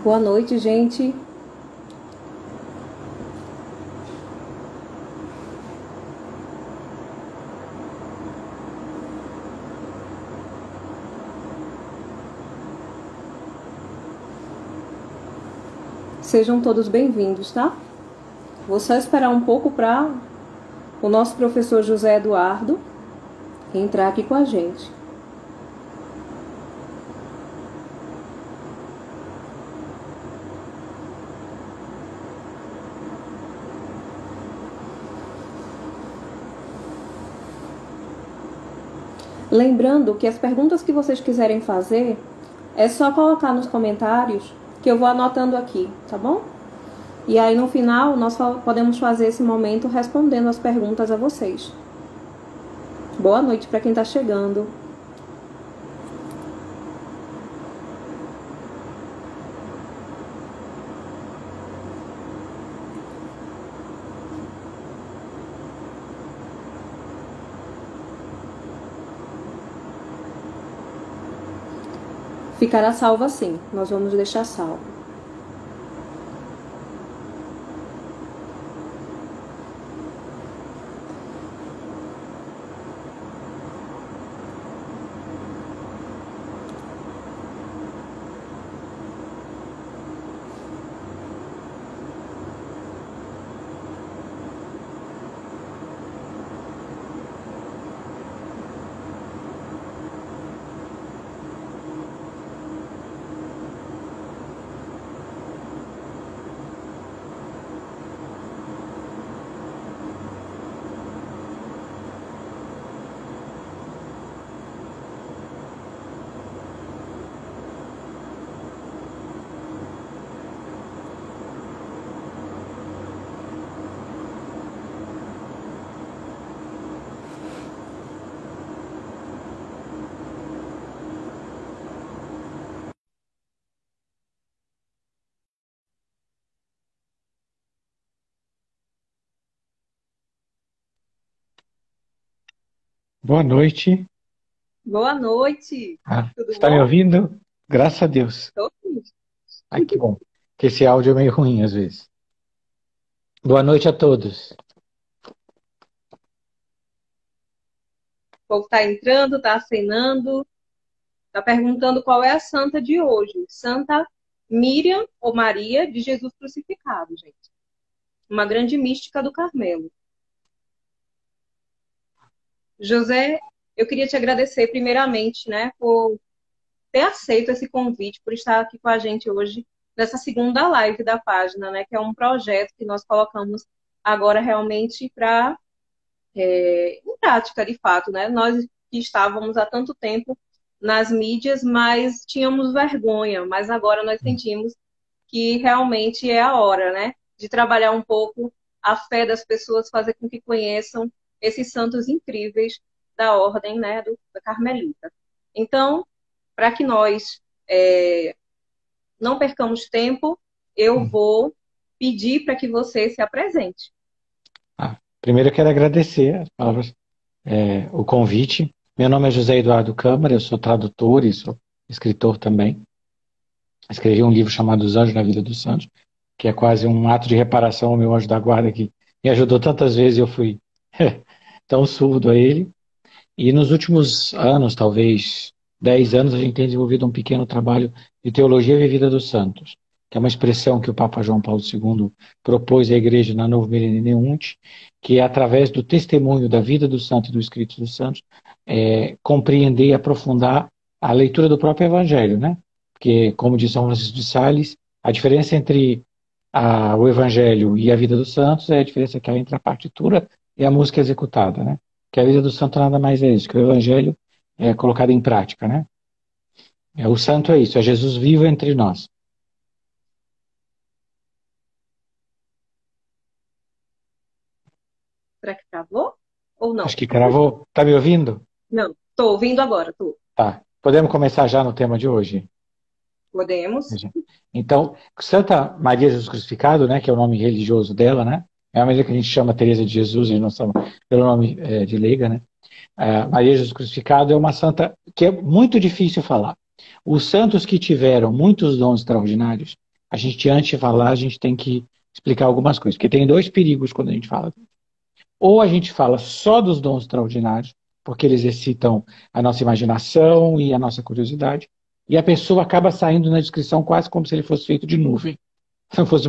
Boa noite, gente. Sejam todos bem-vindos, tá? Vou só esperar um pouco para o nosso professor José Eduardo entrar aqui com a gente. Lembrando que as perguntas que vocês quiserem fazer, é só colocar nos comentários que eu vou anotando aqui, tá bom? E aí no final nós podemos fazer esse momento respondendo as perguntas a vocês. Boa noite para quem está chegando. Ficará salvo assim, nós vamos deixar salvo. Boa noite. Boa noite. Tudo Está me bom? ouvindo? Graças a Deus. Tô sim. Ai, que bom. Porque esse áudio é meio ruim às vezes. Boa noite a todos. O povo tá entrando, tá acenando, tá perguntando qual é a santa de hoje. Santa Miriam ou Maria de Jesus crucificado, gente. Uma grande mística do Carmelo. José, eu queria te agradecer primeiramente, né, por ter aceito esse convite, por estar aqui com a gente hoje nessa segunda live da página, né, que é um projeto que nós colocamos agora realmente para em prática, de fato, né? Nós que estávamos há tanto tempo nas mídias, mas tínhamos vergonha, mas agora nós sentimos que realmente é a hora, né? De trabalhar um pouco a fé das pessoas, fazer com que conheçam esses santos incríveis da ordem, né, da Carmelita. Então, para que nós não percamos tempo, eu vou pedir para que você se apresente. Primeiro eu quero agradecer as palavras, o convite. Meu nome é José Eduardo Câmara, eu sou tradutor e sou escritor também. Escrevi um livro chamado Os Anjos na Vida dos Santos, que é quase um ato de reparação ao meu anjo da guarda, que me ajudou tantas vezes e eu fui tão surdo a ele. E nos últimos anos, talvez 10 anos, a gente tem desenvolvido um pequeno trabalho de teologia vivida dos santos, que é uma expressão que o Papa João Paulo II propôs à Igreja na Novo Millennium, que é através do testemunho da vida do santo e do escrito dos santos, compreender e aprofundar a leitura do próprio Evangelho, né? Porque, como diz São Francisco de Sales, a diferença entre o Evangelho e a vida dos santos é a diferença que há entre a partitura e a música executada, né? Que a vida do santo nada mais é isso, que o Evangelho é colocado em prática, né? O santo é isso, é Jesus vivo entre nós. Será que travou ou não? Acho que cravou. Tá me ouvindo? Não, estou ouvindo agora, estou. Tá. Podemos começar já no tema de hoje? Podemos? Então, Santa Maria Jesus Crucificado, né, que é o nome religioso dela, né? É a maneira que a gente chama Teresa de Jesus, a gente não chama pelo nome de leiga, né? Maria Jesus Crucificado é uma santa que é muito difícil falar. Os santos que tiveram muitos dons extraordinários, a gente, antes de falar, a gente tem que explicar algumas coisas, porque tem dois perigos quando a gente fala. Ou a gente fala só dos dons extraordinários, porque eles excitam a nossa imaginação e a nossa curiosidade, e a pessoa acaba saindo na descrição quase como se ele fosse feito de nuvem, se não fosse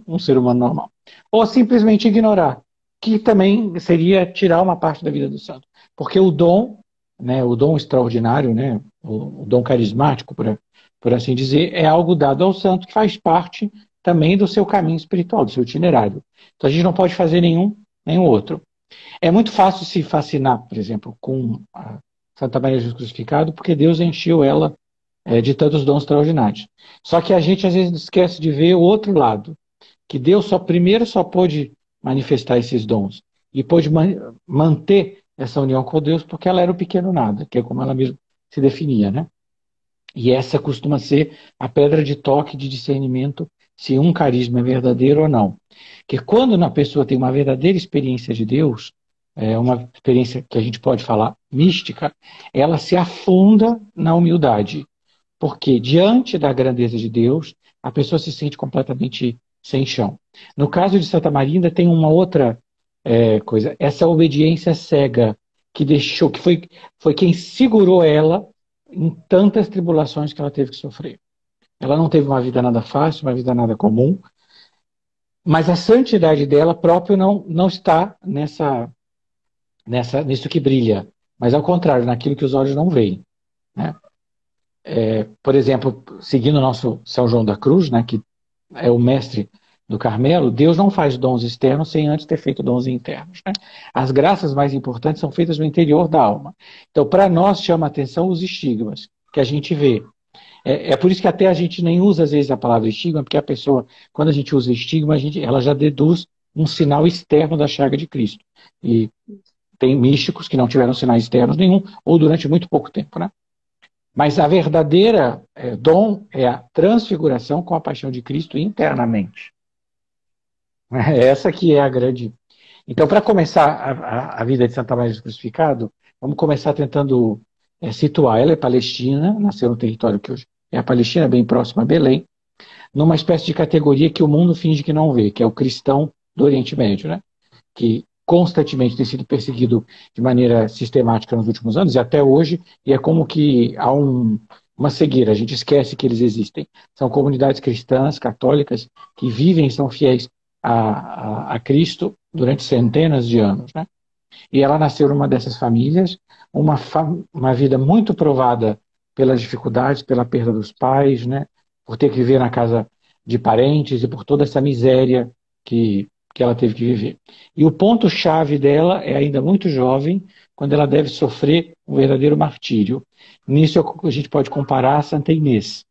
um ser humano normal. Ou simplesmente ignorar, que também seria tirar uma parte da vida do santo. Porque o dom, né, o dom extraordinário, né, o dom carismático, por assim dizer, é algo dado ao santo que faz parte também do seu caminho espiritual, do seu itinerário. Então a gente não pode fazer nenhum outro. É muito fácil se fascinar, por exemplo, com a Santa Maria de Jesus Crucificado, porque Deus encheu ela de tantos dons extraordinários. Só que a gente às vezes esquece de ver o outro lado, que Deus primeiro só pôde manifestar esses dons e pôde manter essa união com Deus porque ela era o pequeno nada, que é como ela mesma se definia, né? E essa costuma ser a pedra de toque de discernimento se um carisma é verdadeiro ou não. Que quando uma pessoa tem uma verdadeira experiência de Deus, uma experiência que a gente pode falar mística, ela se afunda na humildade. Porque diante da grandeza de Deus, a pessoa se sente completamente sem chão. No caso de Santa Maria, ainda tem uma outra coisa. Essa obediência cega que deixou, que foi quem segurou ela em tantas tribulações que ela teve que sofrer. Ela não teve uma vida nada fácil, uma vida nada comum, mas a santidade dela própria não está nisso que brilha, mas ao contrário, naquilo que os olhos não veem, né? Por exemplo, seguindo o nosso São João da Cruz, né, que é o mestre do Carmelo, Deus não faz dons externos sem antes ter feito dons internos, né? As graças mais importantes são feitas no interior da alma. Então, para nós, chama a atenção os estigmas que a gente vê. É por isso que até a gente nem usa, às vezes, a palavra estigma, porque a pessoa, quando a gente usa estigma, ela já deduz um sinal externo da chaga de Cristo. E tem místicos que não tiveram sinais externos nenhum, ou durante muito pouco tempo, né? Mas a verdadeira dom é a transfiguração com a paixão de Cristo internamente. Essa que é a grande... Então, para começar a vida de Santa Maria do Crucificado, vamos começar tentando situar. Ela é palestina, nasceu no território que hoje é a Palestina, bem próxima a Belém, numa espécie de categoria que o mundo finge que não vê, que é o cristão do Oriente Médio, né? Que constantemente tem sido perseguido de maneira sistemática nos últimos anos e até hoje, e é como que há uma cegueira, a gente esquece que eles existem. São comunidades cristãs, católicas, que vivem e são fiéis a Cristo durante centenas de anos, né? E ela nasceu numa dessas famílias, uma vida muito provada pelas dificuldades, pela perda dos pais, né? Por ter que viver na casa de parentes e por toda essa miséria que ela teve que viver. E o ponto-chave dela é ainda muito jovem, quando ela deve sofrer um verdadeiro martírio. Nisso a gente pode comparar a Santa Inês.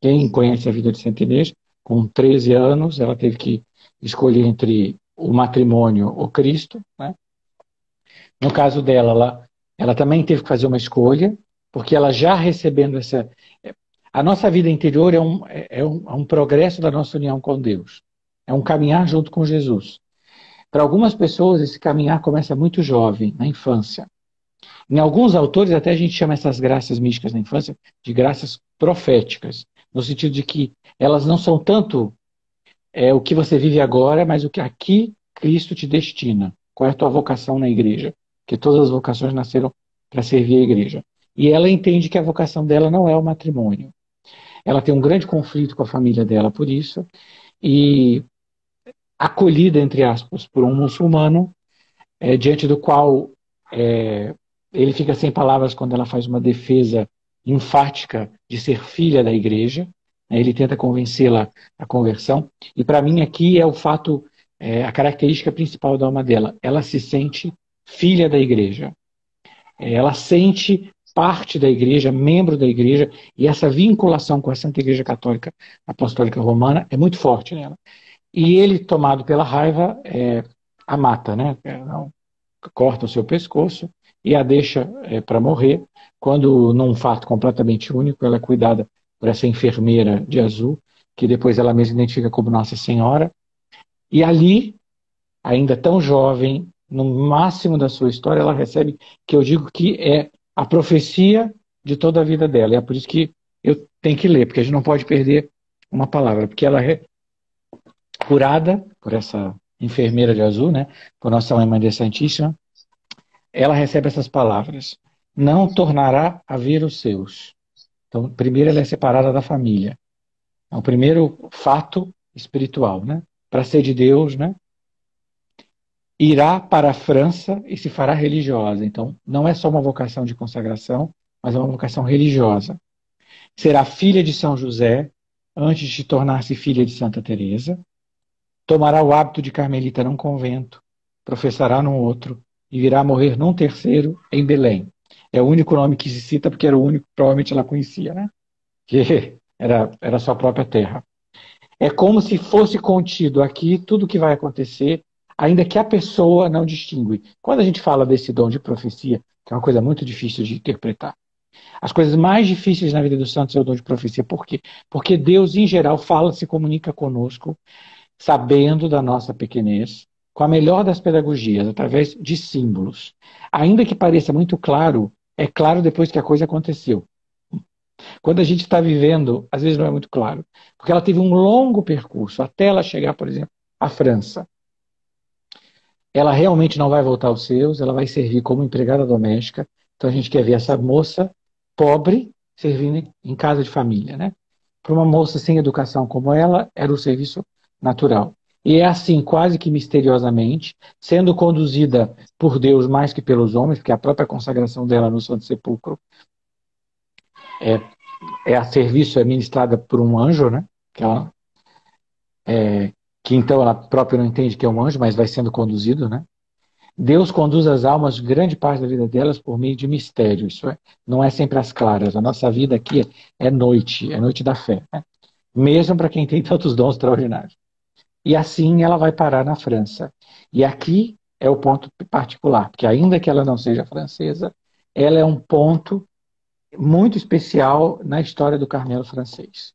Quem conhece a vida de Santa Inês, com 13 anos, ela teve que escolher entre o matrimônio ou Cristo, né? No caso dela, ela também teve que fazer uma escolha, porque ela já recebendo essa... A nossa vida interior é um progresso da nossa união com Deus. É um caminhar junto com Jesus. Para algumas pessoas, esse caminhar começa muito jovem, na infância. Em alguns autores, até a gente chama essas graças místicas na infância de graças proféticas, no sentido de que elas não são tanto o que você vive agora, mas o que aqui Cristo te destina. Qual é a tua vocação na igreja? Porque todas as vocações nasceram para servir a igreja. E ela entende que a vocação dela não é o matrimônio. Ela tem um grande conflito com a família dela por isso, e acolhida, entre aspas, por um muçulmano, diante do qual ele fica sem palavras quando ela faz uma defesa enfática de ser filha da igreja. Ele tenta convencê-la à conversão. E para mim aqui é o fato, a característica principal da alma dela. Ela se sente filha da igreja. Ela sente parte da igreja, membro da igreja, e essa vinculação com a Santa Igreja Católica Apostólica Romana é muito forte nela. E ele, tomado pela raiva, a mata, né? Corta o seu pescoço e a deixa para morrer, quando, num fato completamente único, ela é cuidada por essa enfermeira de azul, que depois ela mesma identifica como Nossa Senhora. E ali, ainda tão jovem, no máximo da sua história, ela recebe, que eu digo que é a profecia de toda a vida dela. E é por isso que eu tenho que ler, porque a gente não pode perder uma palavra, porque ela é curada por essa enfermeira de azul, né? Por Nossa Mãe Maria Santíssima, ela recebe essas palavras: não tornará a ver os seus. Então, primeiro ela é separada da família. É o primeiro fato espiritual, né? Para ser de Deus, né? Irá para a França e se fará religiosa. Então, não é só uma vocação de consagração, mas é uma vocação religiosa. Será filha de São José antes de tornar-se filha de Santa Teresa. Tomará o hábito de carmelita num convento, professará num outro e virá a morrer num terceiro em Belém. É o único nome que se cita porque era o único que provavelmente ela conhecia, né? Que era a sua própria terra. É como se fosse contido aqui tudo o que vai acontecer, ainda que a pessoa não distingue. Quando a gente fala desse dom de profecia, que é uma coisa muito difícil de interpretar, as coisas mais difíceis na vida dos santos é o dom de profecia. Por quê? Porque Deus, em geral, fala, se comunica conosco, sabendo da nossa pequenez, com a melhor das pedagogias, através de símbolos. Ainda que pareça muito claro, é claro depois que a coisa aconteceu. Quando a gente está vivendo, às vezes não é muito claro, porque ela teve um longo percurso até ela chegar, por exemplo, à França. Ela realmente não vai voltar aos seus, ela vai servir como empregada doméstica. Então a gente quer ver essa moça pobre servindo em casa de família, né? Para uma moça sem educação como ela, era o serviço natural. E é assim, quase que misteriosamente, sendo conduzida por Deus mais que pelos homens, porque a própria consagração dela no Santo Sepulcro é, é a serviço, é ministrada por um anjo, né? Que então ela própria não entende que é um anjo, mas vai sendo conduzido, né? Deus conduz as almas, grande parte da vida delas, por meio de mistério. Isso não é sempre às claras. A nossa vida aqui é noite da fé, né? Mesmo para quem tem tantos dons extraordinários. E assim ela vai parar na França. E aqui é o ponto particular, porque ainda que ela não seja francesa, ela é um ponto muito especial na história do Carmelo francês.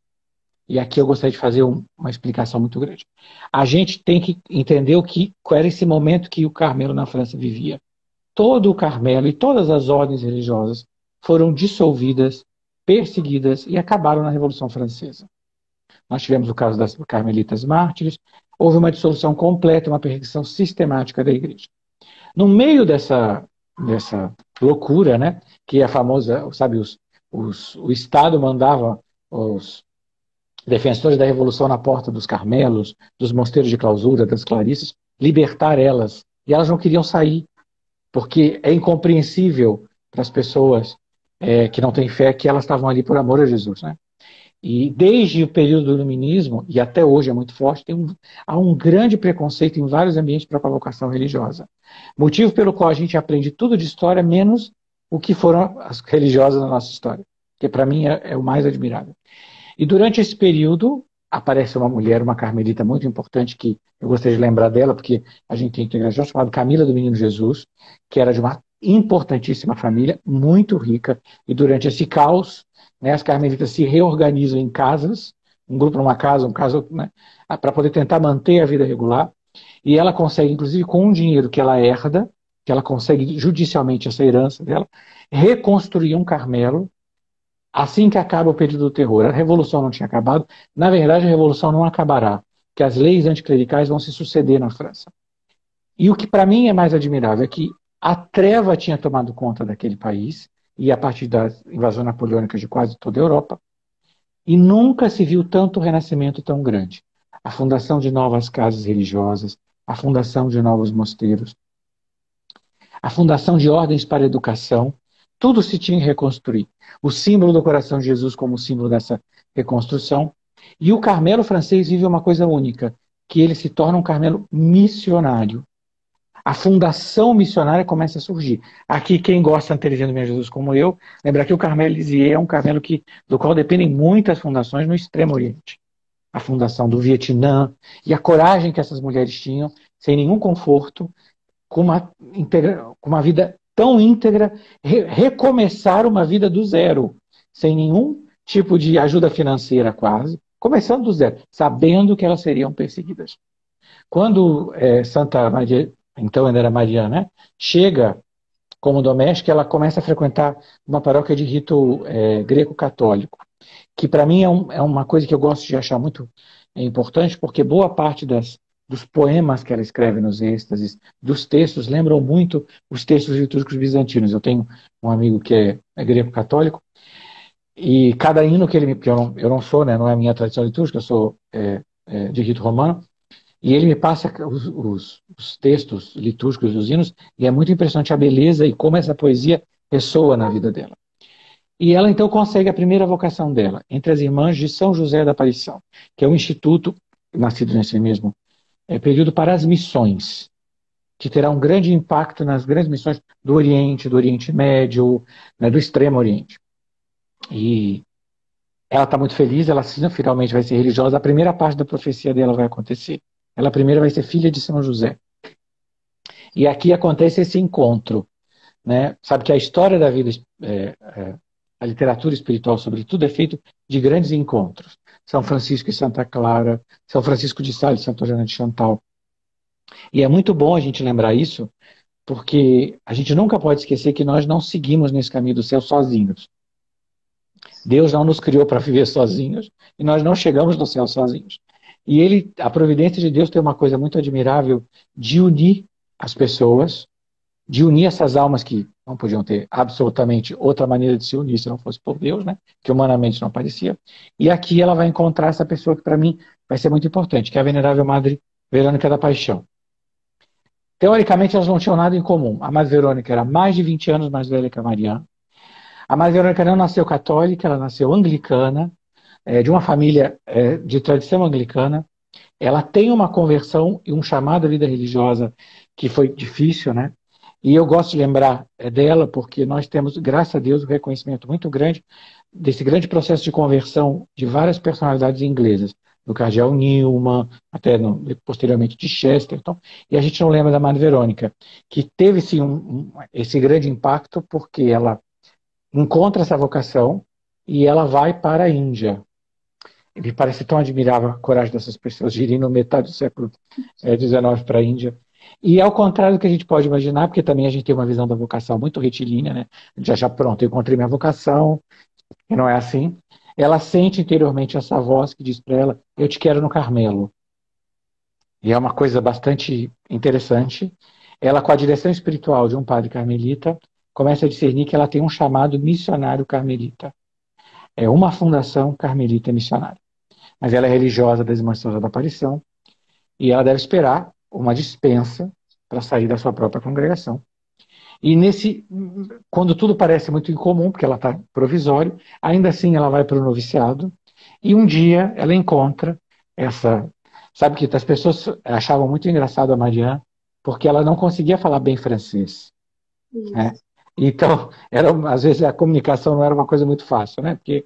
E aqui eu gostaria de fazer uma explicação muito grande. A gente tem que entender qual era esse momento que o Carmelo na França vivia. Todo o Carmelo e todas as ordens religiosas foram dissolvidas, perseguidas e acabaram na Revolução Francesa. Nós tivemos o caso das Carmelitas Mártires, houve uma dissolução completa, uma perseguição sistemática da igreja. No meio dessa loucura, né, que é a famosa, sabe, o Estado mandava os defensores da Revolução na porta dos Carmelos, dos mosteiros de clausura, das Clarissas, libertar elas. E elas não queriam sair, porque é incompreensível para as pessoas que não têm fé que elas estavam ali por amor a Jesus, né? E desde o período do Iluminismo, e até hoje é muito forte, há um grande preconceito em vários ambientes para a provocação religiosa. Motivo pelo qual a gente aprende tudo de história, menos o que foram as religiosas na nossa história, que para mim é o mais admirável. E durante esse período, aparece uma mulher, uma carmelita muito importante, que eu gostaria de lembrar dela, porque a gente tem integração, chamada Camila do Menino Jesus, que era de uma importantíssima família, muito rica, e durante esse caos, né, as carmelitas se reorganizam em casas, um grupo numa casa, um caso, né, para poder tentar manter a vida regular, e ela consegue, inclusive com um dinheiro que ela herda, que ela consegue judicialmente essa herança dela, reconstruir um Carmelo, assim que acaba o período do terror. A revolução não tinha acabado, na verdade a revolução não acabará, porque as leis anticlericais vão se suceder na França. E o que para mim é mais admirável é que a treva tinha tomado conta daquele país, e a partir da invasão napoleônica de quase toda a Europa, e nunca se viu tanto renascimento tão grande. A fundação de novas casas religiosas, a fundação de novos mosteiros, a fundação de ordens para a educação, tudo se tinha que reconstruir. O símbolo do coração de Jesus como símbolo dessa reconstrução. E o Carmelo francês vive uma coisa única, que ele se torna um Carmelo missionário. A fundação missionária começa a surgir. Aqui, quem gosta de Teresinha do Menino Jesus como eu, lembra que o Carmelo Lisieux é um Carmelo do qual dependem muitas fundações no Extremo Oriente. A fundação do Vietnã e a coragem que essas mulheres tinham, sem nenhum conforto, com uma vida tão íntegra, recomeçar uma vida do zero, sem nenhum tipo de ajuda financeira quase, começando do zero, sabendo que elas seriam perseguidas. Quando Santa Maria, então ainda era Maria, né, chega como doméstica, ela começa a frequentar uma paróquia de rito greco-católico, que para mim é uma coisa que eu gosto de achar muito importante, porque boa parte dos poemas que ela escreve nos êxtases, dos textos, lembram muito os textos litúrgicos bizantinos. Eu tenho um amigo que é greco-católico, e cada hino que ele me... Porque eu não sou, né, não é a minha tradição litúrgica, eu sou de rito romano, e ele me passa os textos litúrgicos dos hinos, e é muito impressionante a beleza e como essa poesia ressoa na vida dela. E ela então consegue a primeira vocação dela, entre as irmãs de São José da Aparição, que é um instituto, nascido nesse mesmo período, para as missões, que terá um grande impacto nas grandes missões do Oriente Médio, né, do Extremo Oriente. E ela está muito feliz, ela finalmente vai ser religiosa, a primeira parte da profecia dela vai acontecer. Ela primeiro vai ser filha de São José. E aqui acontece esse encontro, né? Sabe que a história da vida, a literatura espiritual, sobretudo, é feita de grandes encontros. São Francisco e Santa Clara, São Francisco de Sales e Santa Joana de Chantal. E é muito bom a gente lembrar isso, porque a gente nunca pode esquecer que nós não seguimos nesse caminho do céu sozinhos. Deus não nos criou para viver sozinhos, e nós não chegamos no céu sozinhos. E a providência de Deus tem uma coisa muito admirável de unir as pessoas, de unir essas almas que não podiam ter absolutamente outra maneira de se unir se não fosse por Deus, né? Que humanamente não parecia. E aqui ela vai encontrar essa pessoa que para mim vai ser muito importante, que é a Venerável Madre Verônica da Paixão. Teoricamente elas não tinham nada em comum. A Madre Verônica era mais de 20 anos mais velha que a Mariana. A Madre Verônica não nasceu católica, ela nasceu anglicana, de uma família de tradição anglicana. Ela tem uma conversão e um chamado à vida religiosa que foi difícil, né? E eu gosto de lembrar dela porque nós temos, graças a Deus, um reconhecimento muito grande desse grande processo de conversão de várias personalidades inglesas, do cardeal Newman, até posteriormente de Chesterton, e a gente não lembra da Madre Verônica, que teve sim esse grande impacto porque ela encontra essa vocação e ela vai para a Índia. Me parece tão admirável a coragem dessas pessoas de irem no metade do século XIX para a Índia. E ao contrário do que a gente pode imaginar, porque também a gente tem uma visão da vocação muito retilínea, né? Já pronto, eu encontrei minha vocação, e não é assim. Ela sente interiormente essa voz que diz para ela, eu te quero no Carmelo. E é uma coisa bastante interessante. Ela, com a direção espiritual de um padre carmelita, começa a discernir que ela tem um chamado missionário carmelita. É uma fundação carmelita missionária. Mas ela é religiosa das Irmãs de São José da Aparição e ela deve esperar uma dispensa para sair da sua própria congregação. E quando tudo parece muito incomum, porque ela está provisório, ainda assim ela vai para o noviciado e um dia ela encontra essa... Sabe que as pessoas achavam muito engraçado a Mariana porque ela não conseguia falar bem francês. Né? Então, às vezes a comunicação não era uma coisa muito fácil, né? Porque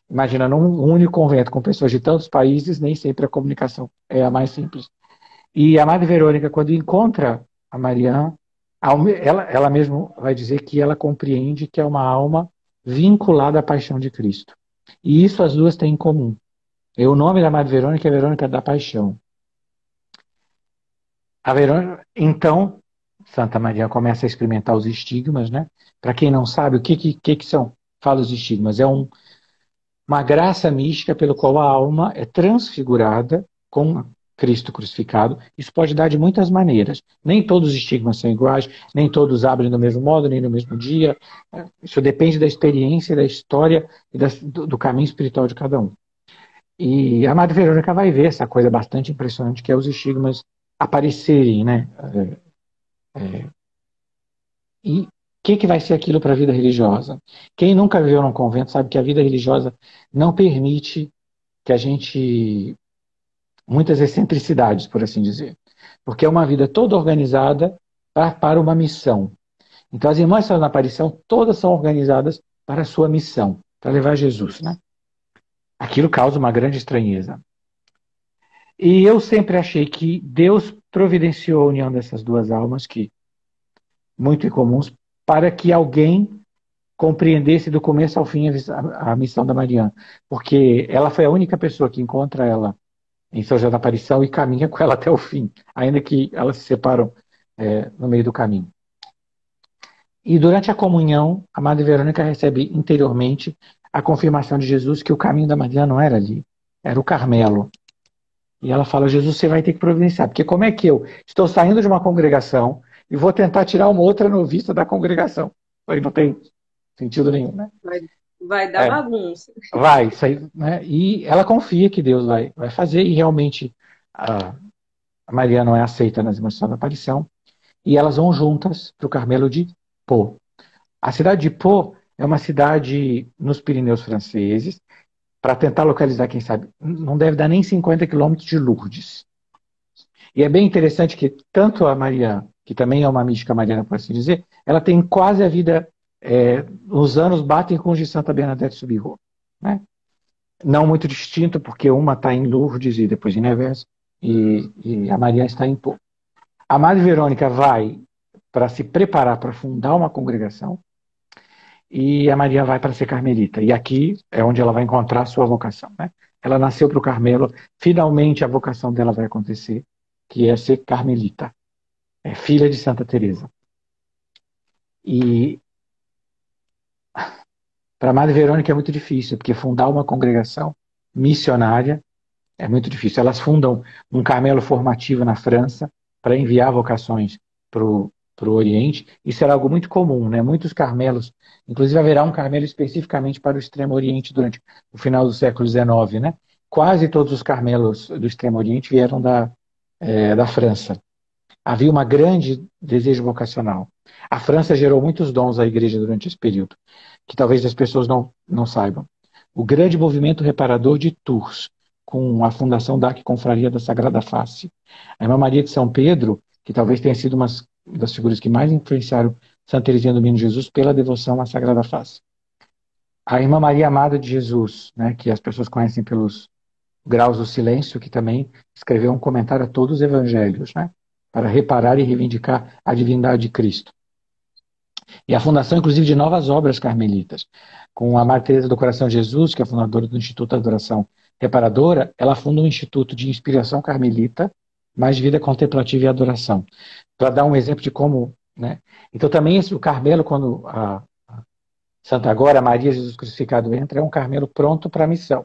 imagina, num único convento com pessoas de tantos países, nem sempre a comunicação é a mais simples. E a Madre Verônica, quando encontra a Mariana, ela mesma vai dizer que ela compreende que é uma alma vinculada à paixão de Cristo. E isso as duas têm em comum. E o nome da Madre Verônica é Verônica da Paixão. Então, Santa Maria começa a experimentar os estigmas, né? Para quem não sabe, o que são? Fala os estigmas. É uma graça mística pelo qual a alma é transfigurada com Cristo crucificado. Isso pode dar de muitas maneiras. Nem todos os estigmas são iguais, nem todos abrem do mesmo modo, nem no mesmo dia. Isso depende da experiência, da história e do caminho espiritual de cada um. E a Madre Verônica vai ver essa coisa bastante impressionante que é os estigmas aparecerem, né? E o que vai ser aquilo para a vida religiosa? Quem nunca viveu num convento sabe que a vida religiosa não permite que a gente... muitas excentricidades, por assim dizer. Porque é uma vida toda organizada para uma missão. Então as irmãs que estão na aparição, todas são organizadas para a sua missão, para levar Jesus, né? Aquilo causa uma grande estranheza. E eu sempre achei que Deus providenciou a união dessas duas almas, que muito incomuns, para que alguém compreendesse do começo ao fim a missão da Mariana. Porque ela foi a única pessoa que encontra ela em São José da Aparição e caminha com ela até o fim, ainda que elas se separam no meio do caminho. E durante a comunhão, a Madre Verônica recebe interiormente a confirmação de Jesus que o caminho da Maria não era ali, era o Carmelo. E ela fala, Jesus, você vai ter que providenciar, porque como é que eu estou saindo de uma congregação e vou tentar tirar uma outra novista da congregação? Aí não tem sentido nenhum, né? Vai dar É, bagunça. vai, isso aí, né? E ela confia que Deus vai fazer, e realmente a Maria não é aceita nas emoções da aparição, e elas vão juntas para o Carmelo de Pau. A cidade de Pau é uma cidade nos Pirineus franceses, para tentar localizar, quem sabe, não deve dar nem 50 quilômetros de Lourdes. E é bem interessante que tanto a Maria, que também é uma mística mariana, por assim dizer, ela tem quase a vida, os anos batem com os de Santa Bernadette Soubirous, né? Não muito distinto, porque uma está em Lourdes e depois em Nevers, e a Maria está em Pau. A Madre Verônica vai para se preparar para fundar uma congregação, e a Maria vai para ser carmelita. E aqui é onde ela vai encontrar a sua vocação, né? Ela nasceu para o Carmelo, finalmente a vocação dela vai acontecer, que é ser carmelita. É filha de Santa Teresa. E para a Madre Verônica é muito difícil, porque fundar uma congregação missionária é muito difícil. Elas fundam um Carmelo formativo na França para enviar vocações para o Oriente. Isso era algo muito comum, né? Muitos Carmelos, inclusive haverá um Carmelo especificamente para o Extremo Oriente durante o final do século XIX, né? Quase todos os Carmelos do Extremo Oriente vieram da França. Havia um grande desejo vocacional. A França gerou muitos dons à igreja durante esse período, que talvez as pessoas não saibam. O grande movimento reparador de Tours, com a fundação da Confraria da Sagrada Face. A Irmã Maria de São Pedro, que talvez tenha sido uma das figuras que mais influenciaram Santa Teresinha do Menino Jesus pela devoção à Sagrada Face. A Irmã Maria Amada de Jesus, né, que as pessoas conhecem pelos Graus do Silêncio, que também escreveu um comentário a todos os evangelhos, né, para reparar e reivindicar a divindade de Cristo. E a fundação, inclusive, de novas obras carmelitas. Com a Madre Teresa do Coração de Jesus, que é a fundadora do Instituto da Adoração Reparadora, ela funda um instituto de inspiração carmelita, mais de vida contemplativa e adoração. Para dar um exemplo de como... né? Então, também o Carmelo, quando a Santa Agora, Maria Jesus Crucificado entra, é um Carmelo pronto para a missão.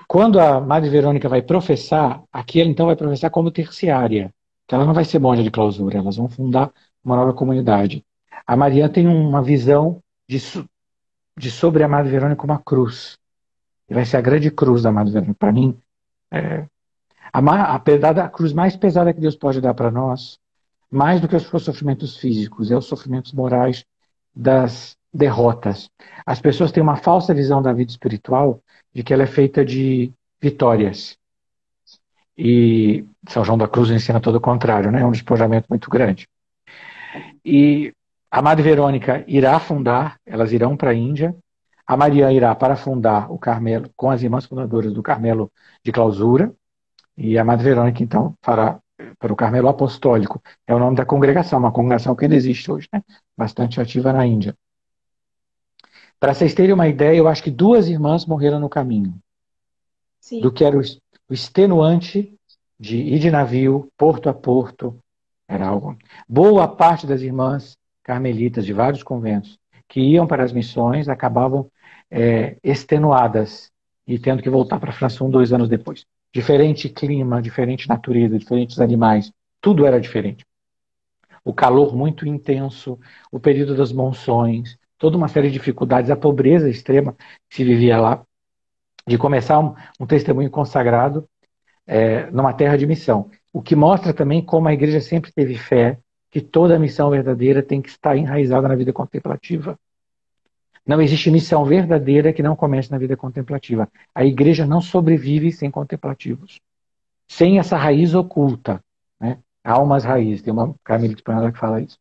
Quando a Madre Verônica vai professar, aqui ela então vai professar como terciária. Então ela não vai ser monja de clausura, elas vão fundar uma nova comunidade. A Maria tem uma visão de sobre a Madre Verônica uma cruz. E vai ser a grande cruz da Madre Verônica. Para mim, a cruz mais pesada que Deus pode dar para nós, mais do que os sofrimentos físicos, é os sofrimentos morais das derrotas. As pessoas têm uma falsa visão da vida espiritual de que ela é feita de vitórias. E São João da Cruz ensina todo o contrário, né? É um despojamento muito grande. E a Madre Verônica irá fundar, elas irão para a Índia. A Maria irá para fundar o Carmelo com as irmãs fundadoras do Carmelo de Clausura. E a Madre Verônica, então, fará para o Carmelo Apostólico. É o nome da congregação, uma congregação que ainda existe hoje, né? Bastante ativa na Índia. Para vocês terem uma ideia, eu acho que 2 irmãs morreram no caminho. Sim. Do que era o extenuante de ir de navio, porto a porto, era algo. Boa parte das irmãs carmelitas de vários conventos que iam para as missões acabavam extenuadas e tendo que voltar para a França 2 anos depois. Diferente clima, diferente natureza, diferentes animais, tudo era diferente. O calor muito intenso, o período das monções, toda uma série de dificuldades, a pobreza extrema que se vivia lá, de começar um testemunho consagrado numa terra de missão. O que mostra também como a igreja sempre teve fé que toda missão verdadeira tem que estar enraizada na vida contemplativa. Não existe missão verdadeira que não comece na vida contemplativa. A igreja não sobrevive sem contemplativos. Sem essa raiz oculta, né? Almas raízes, tem uma Carmelita espanhola que fala isso.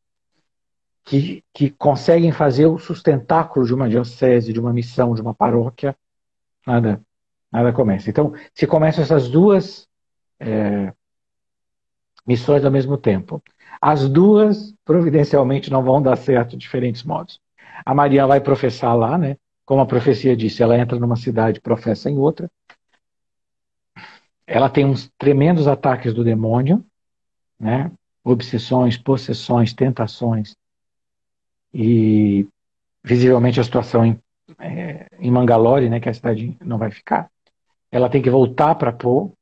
Que conseguem fazer o sustentáculo de uma diocese, de uma missão, de uma paróquia, nada começa. Então, se começam essas 2 missões ao mesmo tempo. As 2, providencialmente, não vão dar certo de diferentes modos. A Maria vai professar lá, né? Como a profecia disse, ela entra numa cidade e professa em outra. Ela tem uns tremendos ataques do demônio, né? Obsessões, possessões, tentações e visivelmente a situação em Mangalore, né, que a cidade não vai ficar. Ela tem que voltar para Pô.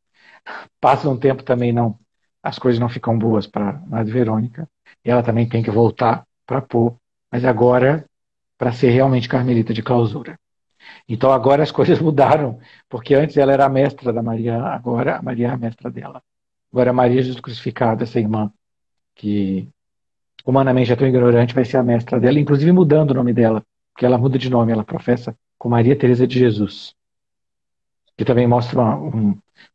Passa um tempo também, não, as coisas não ficam boas para Madre Verônica, e ela também tem que voltar para Pô, mas agora para ser realmente carmelita de clausura. Então agora as coisas mudaram, porque antes ela era a mestra da Maria, agora a Maria é a mestra dela. Agora a Maria Jesus Crucificada, essa irmã, que humanamente é tão ignorante, vai ser a mestra dela, inclusive mudando o nome dela, porque ela muda de nome, ela professa com Maria Teresa de Jesus, que também mostra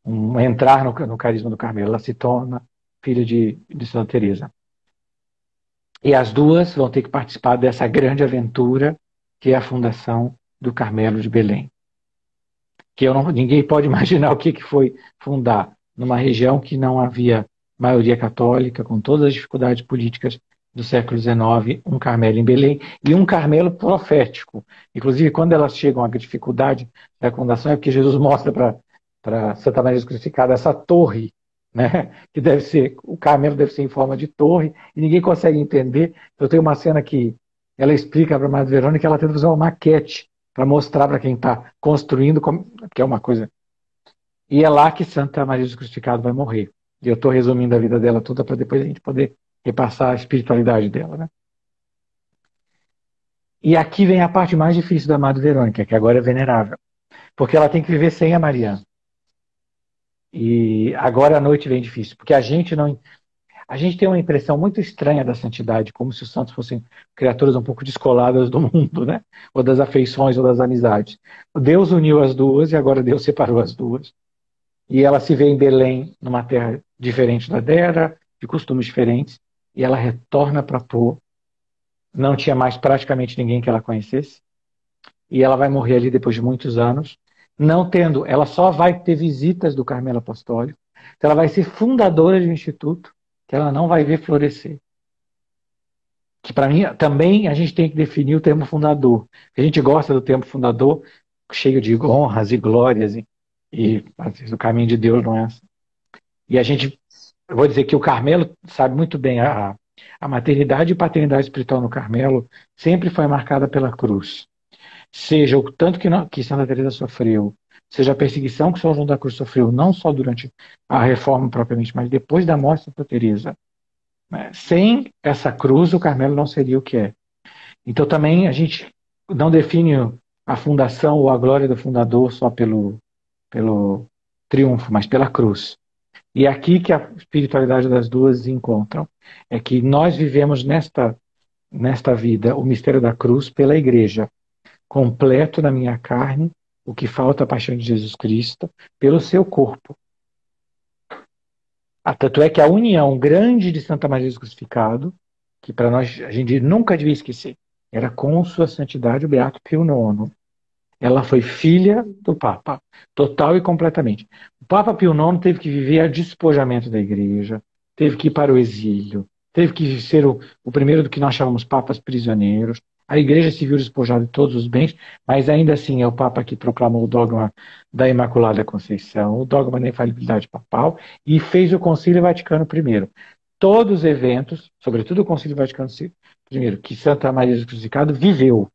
um entrar no carisma do Carmelo. Ela se torna filha de Santa Teresa. E as duas vão ter que participar dessa grande aventura que é a fundação do Carmelo de Belém. Que ninguém pode imaginar o que foi fundar numa região que não havia maioria católica, com todas as dificuldades políticas do século XIX, um Carmelo em Belém e um Carmelo profético. Inclusive, quando elas chegam à dificuldade da fundação, é porque Jesus mostra para Santa Maria Crucificada essa torre, né, que deve ser, o Carmelo deve ser em forma de torre, e ninguém consegue entender. Eu tenho uma cena que ela explica para a Madre Verônica que ela tenta fazer uma maquete para mostrar para quem está construindo, que é uma coisa. E é lá que Santa Maria do Crucificado vai morrer. E eu estou resumindo a vida dela toda para depois a gente poder repassar a espiritualidade dela, né? E aqui vem a parte mais difícil da Madre Verônica, que agora é venerável. Porque ela tem que viver sem a Mariana. E agora a noite vem difícil, porque a gente tem uma impressão muito estranha da santidade, como se os santos fossem criaturas um pouco descoladas do mundo, né? Ou das afeições, ou das amizades. Deus uniu as duas e agora Deus separou as duas. E ela se vê em Belém, numa terra diferente da dela, de costumes diferentes, e ela retorna para Pô. Não tinha mais praticamente ninguém que ela conhecesse. E ela vai morrer ali depois de muitos anos, não tendo, ela só vai ter visitas do Carmelo Apostólico, então ela vai ser fundadora de um instituto que ela não vai ver florescer. Que para mim também a gente tem que definir o termo fundador. A gente gosta do termo fundador, cheio de honras e glórias, e às vezes o caminho de Deus não é assim. E eu vou dizer que o Carmelo sabe muito bem, a maternidade e paternidade espiritual no Carmelo sempre foi marcada pela cruz. Seja o tanto que Santa Teresa sofreu, seja a perseguição que São João da Cruz sofreu, não só durante a reforma propriamente, mas depois da morte de Santa Teresa. Né? Sem essa cruz, o Carmelo não seria o que é. Então também a gente não define a fundação ou a glória do fundador só pelo triunfo, mas pela cruz. E é aqui que a espiritualidade das duas se encontram. É que nós vivemos nesta vida o mistério da cruz pela igreja. Completo na minha carne o que falta a paixão de Jesus Cristo pelo seu corpo. Tanto é que a união grande de Santa Maria do Crucificado, que para nós a gente nunca devia esquecer, era com sua santidade o Beato Pio IX. Ela foi filha do Papa, total e completamente. O Papa Pio IX teve que viver a despojamento da igreja, teve que ir para o exílio, teve que ser o primeiro do que nós chamamos papas prisioneiros. A igreja se viu despojada de todos os bens, mas ainda assim é o Papa que proclamou o dogma da Imaculada Conceição, o dogma da infalibilidade papal, e fez o Concílio Vaticano I. Todos os eventos, sobretudo o Concílio Vaticano I, que Santa Maria do Crucificado viveu.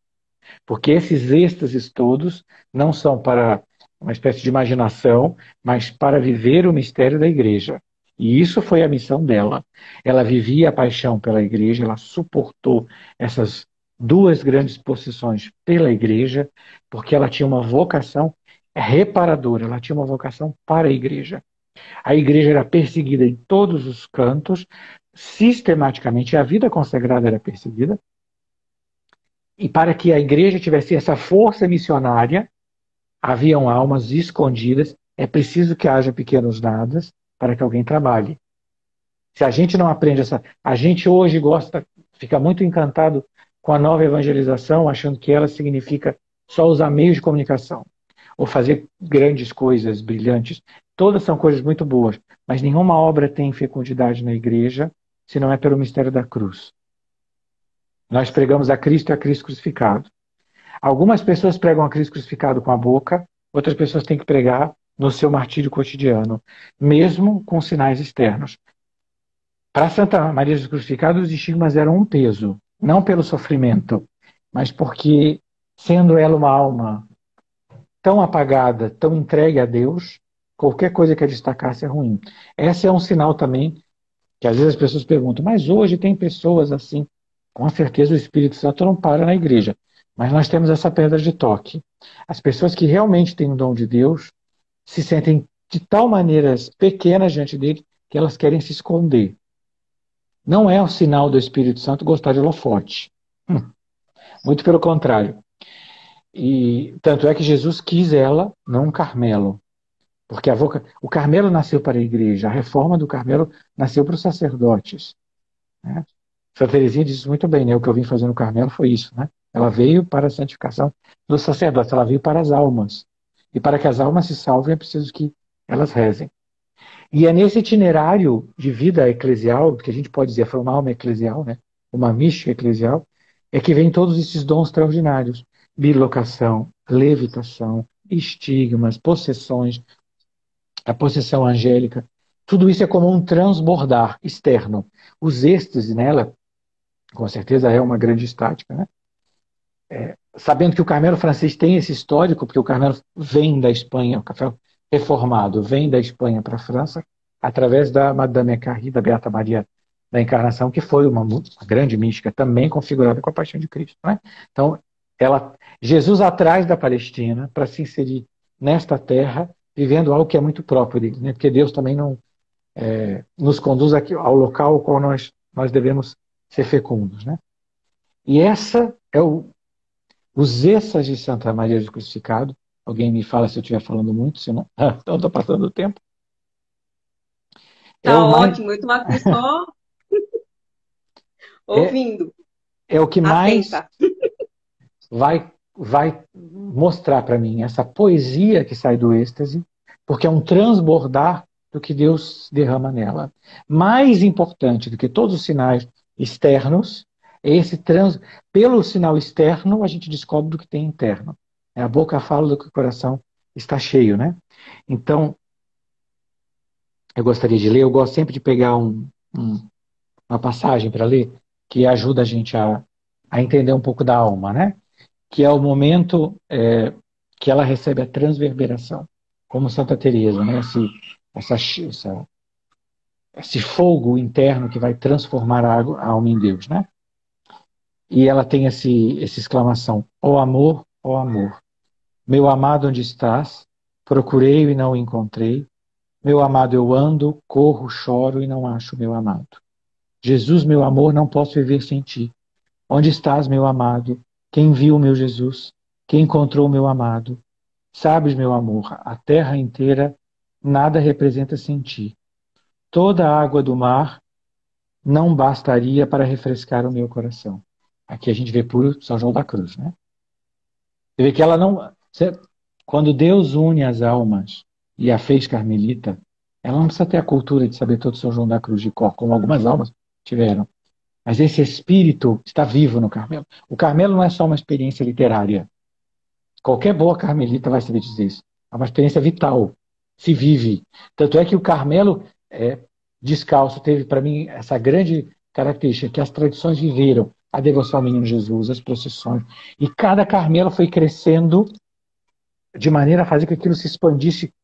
Porque esses êxtases todos não são para uma espécie de imaginação, mas para viver o mistério da igreja. E isso foi a missão dela. Ela vivia a paixão pela igreja, ela suportou essas duas grandes possessões pela igreja, porque ela tinha uma vocação reparadora, ela tinha uma vocação para a igreja. A igreja era perseguida em todos os cantos, sistematicamente, a vida consagrada era perseguida, e para que a igreja tivesse essa força missionária, haviam almas escondidas, é preciso que haja pequenos nadas para que alguém trabalhe. Se a gente não aprende a gente hoje fica muito encantado com a nova evangelização, achando que ela significa só usar meios de comunicação, ou fazer grandes coisas brilhantes. Todas são coisas muito boas, mas nenhuma obra tem fecundidade na igreja se não é pelo mistério da cruz. Nós pregamos a Cristo e a Cristo crucificado. Algumas pessoas pregam a Cristo crucificado com a boca, outras pessoas têm que pregar no seu martírio cotidiano, mesmo com sinais externos. Para Santa Maria do Crucificado, os estigmas eram um peso. Não pelo sofrimento, mas porque, sendo ela uma alma tão apagada, tão entregue a Deus, qualquer coisa que a destacasse é ruim. Esse é um sinal também que às vezes as pessoas perguntam, mas hoje tem pessoas assim. Com certeza o Espírito Santo não para na igreja, mas nós temos essa pedra de toque. As pessoas que realmente têm o dom de Deus se sentem de tal maneira pequenas diante dele que elas querem se esconder. Não é um sinal do Espírito Santo gostar de holofote. Muito pelo contrário. E tanto é que Jesus quis ela, não um Carmelo. Porque o Carmelo nasceu para a igreja, a reforma do Carmelo nasceu para os sacerdotes. Né? Santa Teresinha diz muito bem, né? O que eu vim fazer no Carmelo foi isso. Né? Ela veio para a santificação dos sacerdotes, ela veio para as almas. E para que as almas se salvem é preciso que elas rezem. E é nesse itinerário de vida eclesial, que a gente pode dizer foi uma alma eclesial, né? Uma mística eclesial, é que vem todos esses dons extraordinários. Bilocação, levitação, estigmas, possessões, a possessão angélica. Tudo isso é como um transbordar externo. Os êxtases nela, com certeza, é uma grande estática, né? Sabendo que o Carmelo francês tem esse histórico, porque o Carmelo vem da Espanha, o café reformado vem da Espanha para a França, através da Madame Carrie, da Beata Maria da Encarnação, que foi uma grande mística, também configurada com a paixão de Cristo. Né? Então, Jesus atrás da Palestina, para se inserir nesta terra, vivendo algo que é muito próprio dele, né? Porque Deus também não nos conduz aqui ao local ao qual nós devemos ser fecundos. Né? E essa é os êxtases de Santa Maria do Crucificado. Alguém me fala se eu estiver falando muito, senão então estou passando o tempo. Tá ótimo, eu estou aqui só ouvindo. É o que mais Atenta. vai mostrar para mim essa poesia que sai do êxtase, porque é um transbordar do que Deus derrama nela. Mais importante do que todos os sinais externos, pelo sinal externo a gente descobre do que tem interno. A boca fala do que o coração está cheio, né? Então, eu gostaria de ler, eu gosto sempre de pegar uma passagem para ler, que ajuda a gente a entender um pouco da alma, né? Que é o momento que ela recebe a transverberação, como Santa Teresa, né? Esse fogo interno que vai transformar a alma em Deus, né? E ela tem essa exclamação: ó amor, meu amado, onde estás? Procurei e não o encontrei. Meu amado, eu ando, corro, choro e não acho meu amado. Jesus, meu amor, não posso viver sem ti. Onde estás, meu amado? Quem viu meu Jesus? Quem encontrou meu amado? Sabes, meu amor, a terra inteira nada representa sem ti. Toda a água do mar não bastaria para refrescar o meu coração. Aqui a gente vê puro São João da Cruz, né? Você vê que ela não... Quando Deus une as almas e a fez carmelita, ela não precisa ter a cultura de saber todo São João da Cruz de cor, como algumas almas tiveram. Mas esse espírito está vivo no Carmelo. O Carmelo não é só uma experiência literária. Qualquer boa carmelita vai saber dizer isso. É uma experiência vital. Se vive. Tanto é que o Carmelo descalço teve, para mim, essa grande característica, que as tradições viveram a devoção ao Menino Jesus, as procissões. E cada Carmelo foi crescendo de maneira a fazer que aquilo se expandisse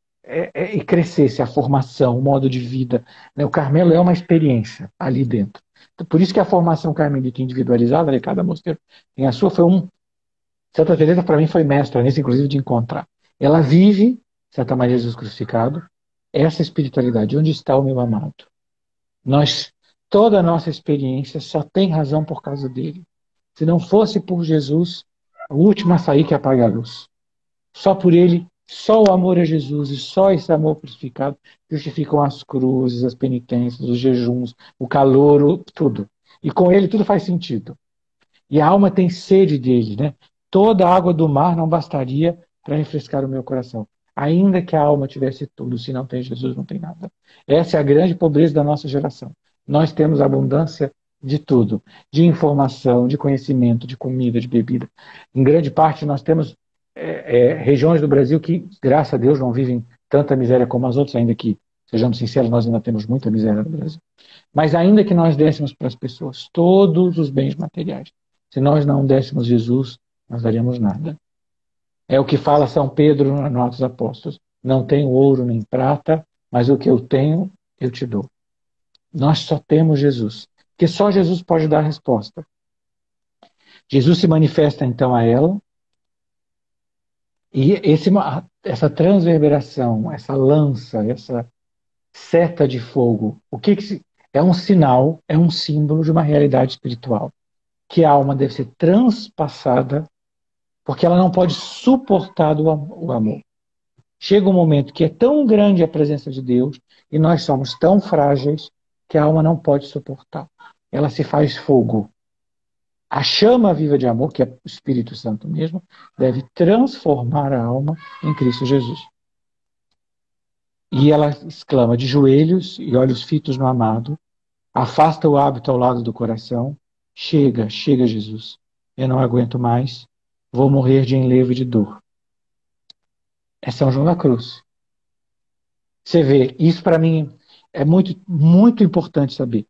e crescesse, a formação, o modo de vida. O Carmelo é uma experiência ali dentro. Por isso que a formação carmelita individualizada, de cada mosteiro tem a sua, Santa Teresa para mim foi mestra nisso, inclusive de encontrar. Ela vive, Santa Maria Jesus Crucificado, essa espiritualidade. Onde está o meu amado? Toda a nossa experiência só tem razão por causa dele. Se não fosse por Jesus, o último a sair que apaga a luz. Só por ele, só o amor a Jesus e só esse amor crucificado justificam as cruzes, as penitências, os jejuns, o calor, tudo. E com ele tudo faz sentido. E a alma tem sede dele, né? Toda a água do mar não bastaria para refrescar o meu coração. Ainda que a alma tivesse tudo, se não tem Jesus, não tem nada. Essa é a grande pobreza da nossa geração. Nós temos abundância de tudo, de informação, de conhecimento, de comida, de bebida. Em grande parte nós temos regiões do Brasil que, graças a Deus, não vivem tanta miséria como as outras, ainda que Sejamos sinceros, nós ainda temos muita miséria no Brasil. Mas ainda que nós dessemos para as pessoas todos os bens materiais, se nós não dessemos Jesus, nós daríamos nada. É o que fala São Pedro no Atos dos Apóstolos. Não tenho ouro nem prata, mas o que eu tenho, eu te dou. Nós só temos Jesus, porque só Jesus pode dar a resposta. Jesus se manifesta então a ela, e essa transverberação, essa lança, essa seta de fogo, é um sinal, é um símbolo de uma realidade espiritual, que a alma deve ser transpassada, porque ela não pode suportar o amor. Chega um momento que é tão grande a presença de Deus, e nós somos tão frágeis, que a alma não pode suportar. Ela se faz fogo. A chama viva de amor, que é o Espírito Santo mesmo, deve transformar a alma em Cristo Jesus. E ela exclama de joelhos e olhos fitos no amado, afasta o hábito ao lado do coração, chega, chega Jesus, eu não aguento mais, vou morrer de enlevo e de dor. É São João da Cruz. Você vê, isso para mim é muito, muito importante saber.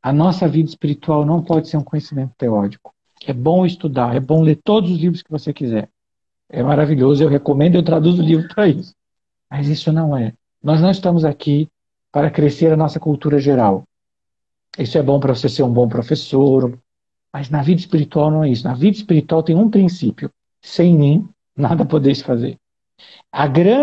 A nossa vida espiritual não pode ser um conhecimento teórico. É bom estudar, é bom ler todos os livros que você quiser. É maravilhoso, eu recomendo, eu traduzo o livro para isso. Mas isso não é. Nós não estamos aqui para crescer a nossa cultura geral. Isso é bom para você ser um bom professor, mas na vida espiritual não é isso. Na vida espiritual tem um princípio. Sem mim, nada podeis fazer.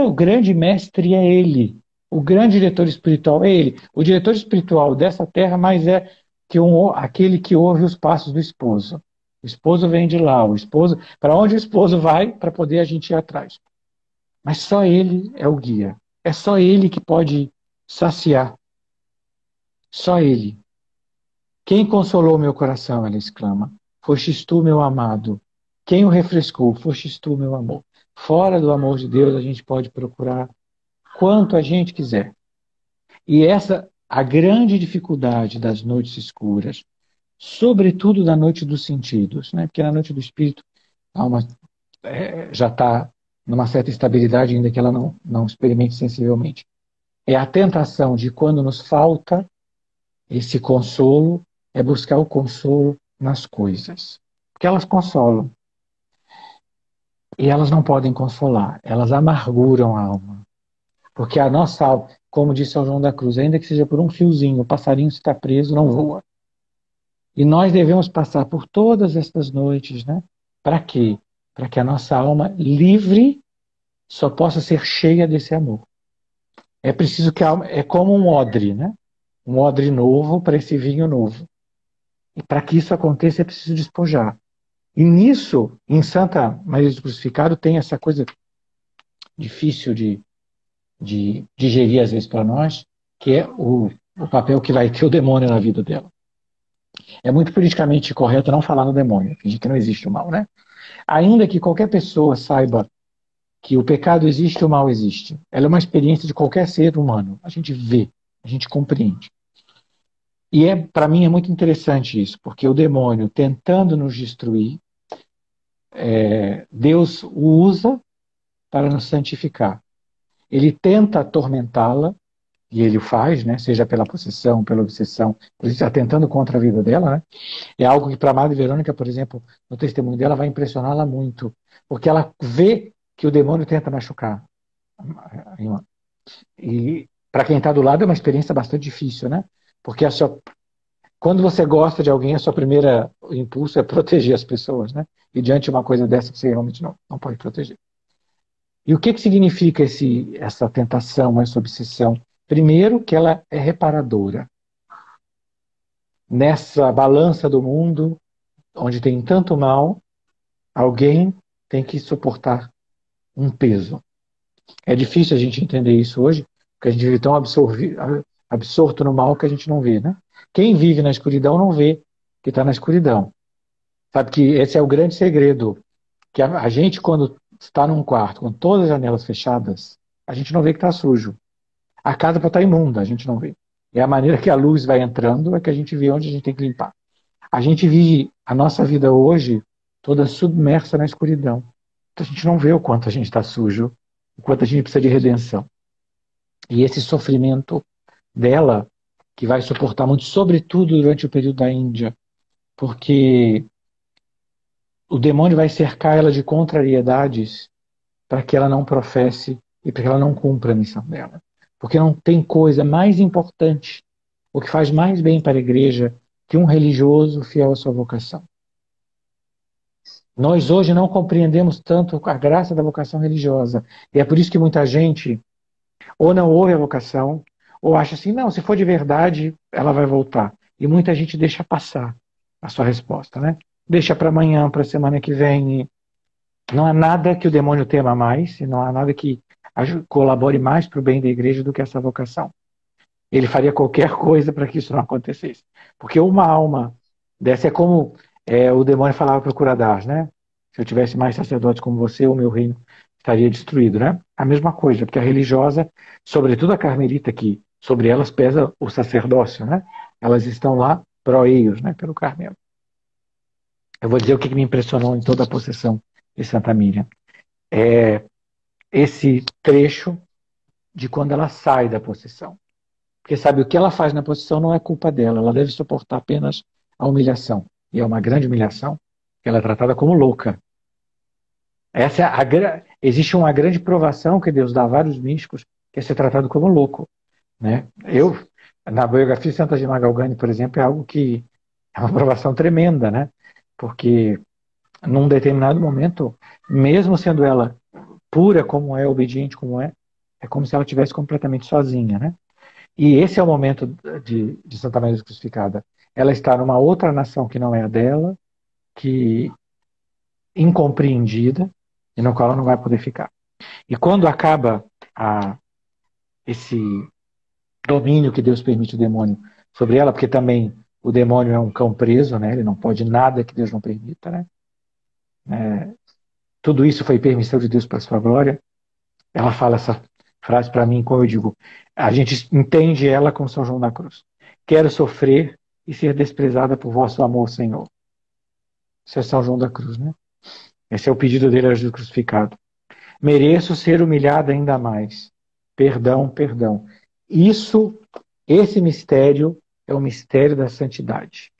O grande mestre é ele. O grande diretor espiritual é ele. O diretor espiritual dessa terra mais é que aquele que ouve os passos do esposo. O esposo vem de lá. Para onde o esposo vai, para poder a gente ir atrás. Mas só ele é o guia. É só ele que pode saciar. Só ele. Quem consolou meu coração, ela exclama. Fostes tu, meu amado. Quem o refrescou? Fostes tu, meu amor. Fora do amor de Deus, a gente pode procurar quanto a gente quiser. E a grande dificuldade das noites escuras, sobretudo da noite dos sentidos, né? Porque na noite do espírito a alma já está numa certa estabilidade, ainda que ela não experimente sensivelmente. É a tentação de quando nos falta esse consolo, é buscar o consolo nas coisas. Porque elas consolam. E elas não podem consolar, elas amarguram a alma. Porque a nossa alma, como disse São João da Cruz, ainda que seja por um fiozinho, o passarinho se está preso, não voa. E nós devemos passar por todas estas noites, né? Para quê? Para que a nossa alma livre só possa ser cheia desse amor. É preciso que a alma, é como um odre, né? Um odre novo para esse vinho novo. E para que isso aconteça é preciso despojar. E nisso, em Santa Maria do Crucificado, tem essa coisa difícil de digerir às vezes para nós, que é o papel que vai ter o demônio na vida dela. É muito politicamente correto não falar no demônio, fingir que não existe o mal, né? Ainda que qualquer pessoa saiba que o pecado existe e o mal existe. Ela é uma experiência de qualquer ser humano. A gente vê, a gente compreende. E para mim é muito interessante isso, porque o demônio tentando nos destruir, Deus o usa para nos santificar. Ele tenta atormentá-la, e ele o faz, né? Seja pela possessão, pela obsessão, por isso atentando contra a vida dela, né? É algo que para a Madre Verônica, por exemplo, no testemunho dela, vai impressioná-la muito, porque ela vê que o demônio tenta machucar a irmã. E para quem está do lado é uma experiência bastante difícil, né? Porque quando você gosta de alguém, a sua primeira impulso é proteger as pessoas, né? E diante de uma coisa dessa, você realmente não pode proteger. E o que significa essa tentação, essa obsessão? Primeiro, que ela é reparadora. Nessa balança do mundo, onde tem tanto mal, alguém tem que suportar um peso. É difícil a gente entender isso hoje, porque a gente vive tão absorto no mal que a gente não vê, né? Quem vive na escuridão não vê que está na escuridão. Sabe que esse é o grande segredo, que a gente, quando está num quarto com todas as janelas fechadas, a gente não vê que está sujo. A casa pode estar imunda, a gente não vê. É a maneira que a luz vai entrando é que a gente vê onde a gente tem que limpar. A gente vive a nossa vida hoje toda submersa na escuridão. Então a gente não vê o quanto a gente está sujo, o quanto a gente precisa de redenção. E esse sofrimento dela, que vai suportar muito, sobretudo durante o período da Índia, porque o demônio vai cercar ela de contrariedades para que ela não professe e para que ela não cumpra a missão dela. Porque não tem coisa mais importante, o que faz mais bem para a igreja, que um religioso fiel à sua vocação. Nós hoje não compreendemos tanto a graça da vocação religiosa. E é por isso que muita gente ou não ouve a vocação, ou acha assim, não, se for de verdade, ela vai voltar. E muita gente deixa passar a sua resposta, né? Deixa para amanhã, para a semana que vem. E não há nada que o demônio tema mais, e não há nada que colabore mais para o bem da igreja do que essa vocação. Ele faria qualquer coisa para que isso não acontecesse. Porque uma alma dessa é como o demônio falava para o Curadas, né? Se eu tivesse mais sacerdotes como você, o meu reino estaria destruído, né? A mesma coisa, porque a religiosa, sobretudo a carmelita, que sobre elas pesa o sacerdócio, né? Elas estão lá proeios, né? Pelo Carmelo. Eu vou dizer o que me impressionou em toda a possessão de Santa Miriam. É esse trecho de quando ela sai da possessão. Porque sabe, o que ela faz na possessão não é culpa dela, ela deve suportar apenas a humilhação. E é uma grande humilhação, que ela é tratada como louca. Essa existe uma grande provação que Deus dá a vários místicos, que é ser tratado como louco. Né? Na biografia de Santa Gema Galgani, por exemplo, é algo que é uma provação tremenda, né? Porque num determinado momento, mesmo sendo ela pura como é, obediente como é como se ela estivesse completamente sozinha, né? E esse é o momento de Santa Maria Crucificada. Ela está numa outra nação que não é a dela, que incompreendida, e no qual ela não vai poder ficar. E quando acaba esse domínio que Deus permite o demônio sobre ela, porque também o demônio é um cão preso, né? Ele não pode nada que Deus não permita, né? Tudo isso foi permissão de Deus para a sua glória. Ela fala essa frase para mim, como eu digo, a gente entende ela com São João da Cruz. Quero sofrer e ser desprezada por vosso amor, Senhor. Isso é São João da Cruz, né? Esse é o pedido dele a Jesus crucificado. Mereço ser humilhada ainda mais. Perdão, perdão. Esse mistério é o mistério da santidade.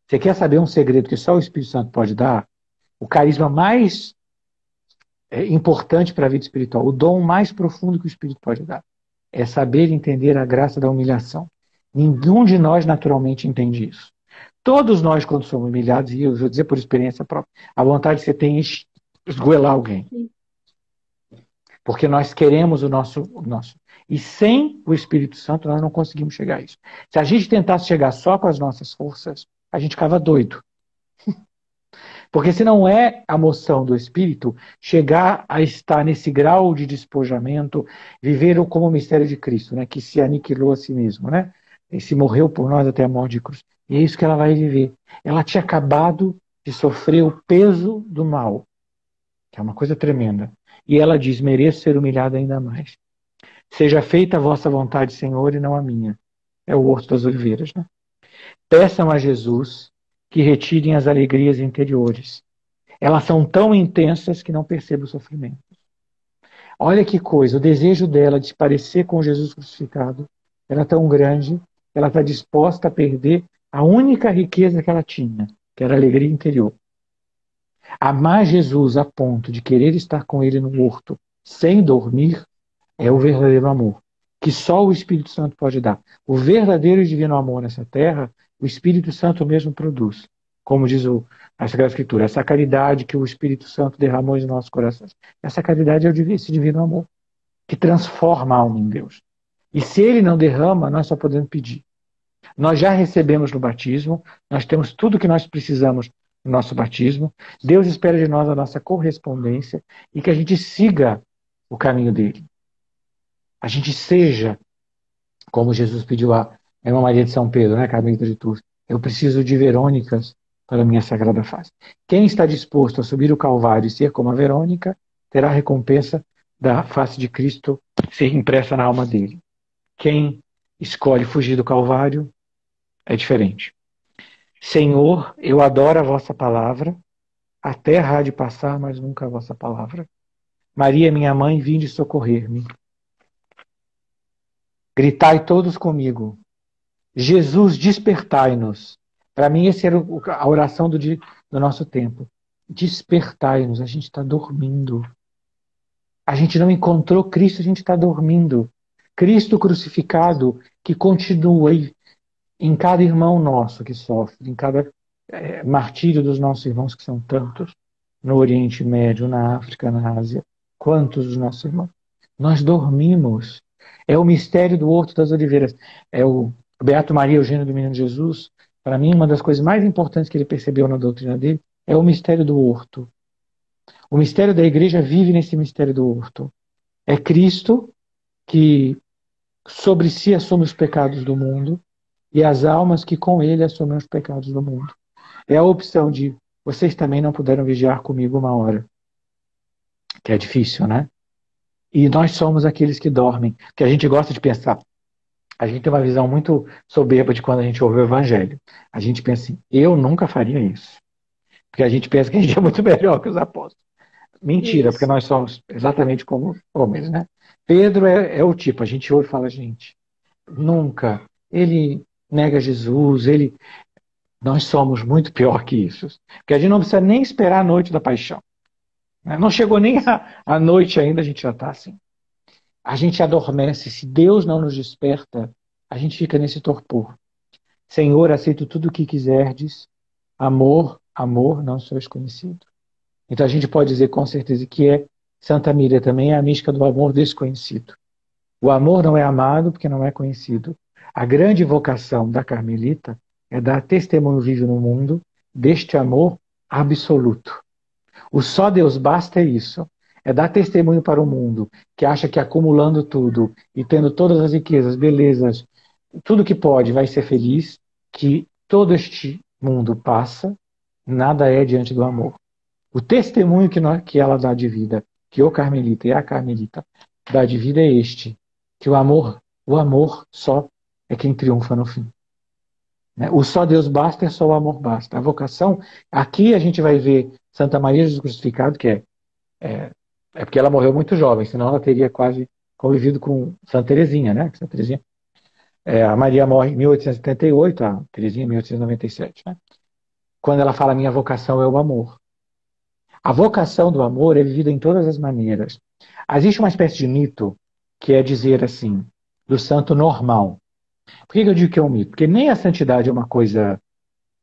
Você quer saber um segredo que só o Espírito Santo pode dar? O carisma mais importante para a vida espiritual, o dom mais profundo que o Espírito pode dar, é saber entender a graça da humilhação. Nenhum de nós naturalmente entende isso. Todos nós, quando somos humilhados, e eu vou dizer por experiência própria, a vontade que você tem é esgoelar alguém. Porque nós queremos o nosso. E sem o Espírito Santo nós não conseguimos chegar a isso. Se a gente tentasse chegar só com as nossas forças, a gente ficava doido. Porque se não é a moção do Espírito, chegar a estar nesse grau de despojamento, viver como o mistério de Cristo, né? Que se aniquilou a si mesmo, né? E se morreu por nós até a morte de cruz. E é isso que ela vai viver. Ela tinha acabado de sofrer o peso do mal, que é uma coisa tremenda. E ela diz, mereço ser humilhada ainda mais. Seja feita a vossa vontade, Senhor, e não a minha. É o Horto das Oliveiras, né? Peçam a Jesus que retirem as alegrias interiores. Elas são tão intensas que não percebem o sofrimento. Olha que coisa, o desejo dela de se parecer com Jesus crucificado era tão grande, ela está disposta a perder a única riqueza que ela tinha, que era a alegria interior. Amar Jesus a ponto de querer estar com ele no horto, sem dormir, é o verdadeiro amor, que só o Espírito Santo pode dar. O verdadeiro e divino amor nessa terra, o Espírito Santo mesmo produz. Como diz a Sagrada Escritura, essa caridade que o Espírito Santo derramou em nossos corações. Essa caridade é esse divino amor, que transforma a alma em Deus. E se ele não derrama, nós só podemos pedir. Nós já recebemos no batismo, nós temos tudo que nós precisamos no nosso batismo. Deus espera de nós a nossa correspondência e que a gente siga o caminho dele. A gente seja, como Jesus pediu a Irmã Maria de São Pedro, né, Carmelita de Tours, eu preciso de Verônicas para a minha sagrada face. Quem está disposto a subir o Calvário e ser como a Verônica, terá a recompensa da face de Cristo ser impressa na alma dele. Quem escolhe fugir do Calvário é diferente. Senhor, eu adoro a vossa palavra, a terra há de passar, mas nunca a vossa palavra. Maria, minha mãe, vinde socorrer-me. Gritai todos comigo. Jesus, despertai-nos. Para mim, essa era a oração do nosso tempo. Despertai-nos. A gente está dormindo. A gente não encontrou Cristo, a gente está dormindo. Cristo crucificado, que continua em cada irmão nosso que sofre, em cada martírio dos nossos irmãos, que são tantos, no Oriente Médio, na África, na Ásia. Quantos dos nossos irmãos? Nós dormimos. É o mistério do Horto das Oliveiras. É o Beato Maria Eugênio do Menino Jesus. Para mim, uma das coisas mais importantes que ele percebeu na doutrina dele é o mistério do horto. O mistério da igreja vive nesse mistério do horto. É Cristo que sobre si assume os pecados do mundo e as almas que com ele assumem os pecados do mundo. É a opção de vocês também não puderam vigiar comigo uma hora. Que é difícil, né? E nós somos aqueles que dormem. Que a gente gosta de pensar. A gente tem uma visão muito soberba de quando a gente ouve o Evangelho. A gente pensa assim, eu nunca faria isso. Porque a gente pensa que a gente é muito melhor que os apóstolos. Mentira, porque nós somos exatamente como homens, né? Pedro é o tipo, a gente ouve e fala, gente, nunca. Ele nega Jesus, nós somos muito pior que isso. Porque a gente não precisa nem esperar a noite da paixão. Né? Não chegou nem a noite ainda, a gente já está assim. A gente adormece. Se Deus não nos desperta, a gente fica nesse torpor. Senhor, aceito tudo o que quiserdes. Amor, amor, não sois conhecido. Então a gente pode dizer com certeza que Santa Míria também é a mística do amor desconhecido. O amor não é amado porque não é conhecido. A grande vocação da Carmelita é dar testemunho vivo no mundo deste amor absoluto. O só Deus basta é isso. É dar testemunho para o mundo que acha que acumulando tudo e tendo todas as riquezas, belezas, tudo que pode vai ser feliz, que todo este mundo passa, nada é diante do amor. O testemunho que ela dá de vida, que o Carmelita e a Carmelita dá de vida é este, que o amor só é quem triunfa no fim. Né? O só Deus basta é só o amor basta. A vocação, aqui a gente vai ver Santa Maria Jesus Crucificado, que é porque ela morreu muito jovem, senão ela teria quase convivido com Santa Teresinha, né? Santa Teresinha, a Maria morre em 1878, a Teresinha em 1897. Né? Quando ela fala minha vocação é o amor. A vocação do amor é vivida em todas as maneiras. Existe uma espécie de mito que é dizer assim, do santo normal. Por que eu digo que é um mito? Porque nem a santidade é uma coisa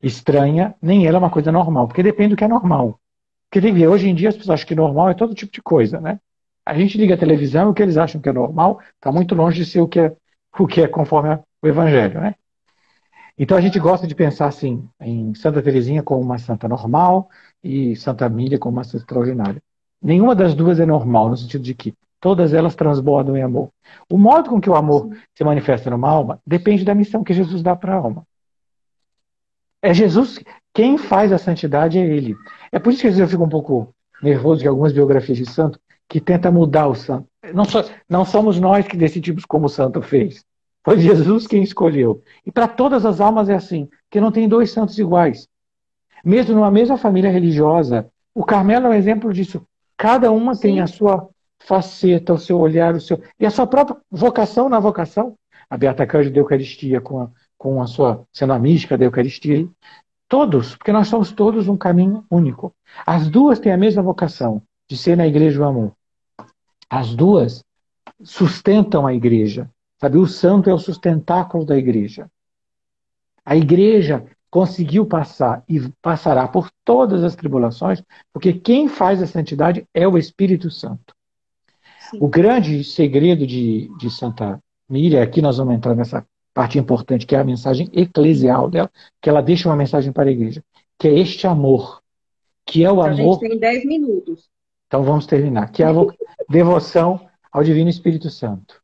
estranha, nem ela é uma coisa normal, porque depende do que é normal. Porque tem que ver, hoje em dia as pessoas acham que normal é todo tipo de coisa, né? A gente liga a televisão e o que eles acham que é normal está muito longe de ser o que é conforme o Evangelho, né? Então a gente gosta de pensar assim, em Santa Teresinha como uma santa normal e Santa Mília como uma santa extraordinária. Nenhuma das duas é normal, no sentido de que todas elas transbordam em amor. O modo com que o amor se manifesta numa alma depende da missão que Jesus dá para a alma. É Jesus, quem faz a santidade é Ele. É por isso que às vezes eu fico um pouco nervoso de algumas biografias de santo que tenta mudar o santo. Não somos nós que decidimos como o santo fez. Foi Jesus quem escolheu. E para todas as almas é assim, que não tem dois santos iguais. Mesmo numa mesma família religiosa, o Carmelo é um exemplo disso. Cada uma tem a sua faceta, o seu olhar, e a sua própria vocação na vocação. A Beata Cândida da Eucaristia, com a sua, sendo a mística da Eucaristia. Todos, porque nós somos todos um caminho único. As duas têm a mesma vocação, de ser na igreja o amor. As duas sustentam a igreja. Sabe, o santo é o sustentáculo da igreja. A igreja conseguiu passar e passará por todas as tribulações, porque quem faz a santidade é o Espírito Santo. Sim. O grande segredo de Santa Míria, aqui nós vamos entrar nessa parte importante, que é a mensagem eclesial dela, que ela deixa uma mensagem para a igreja, que é este amor, que é o amor... A gente tem 10 minutos. Então vamos terminar, que é a devoção ao Divino Espírito Santo.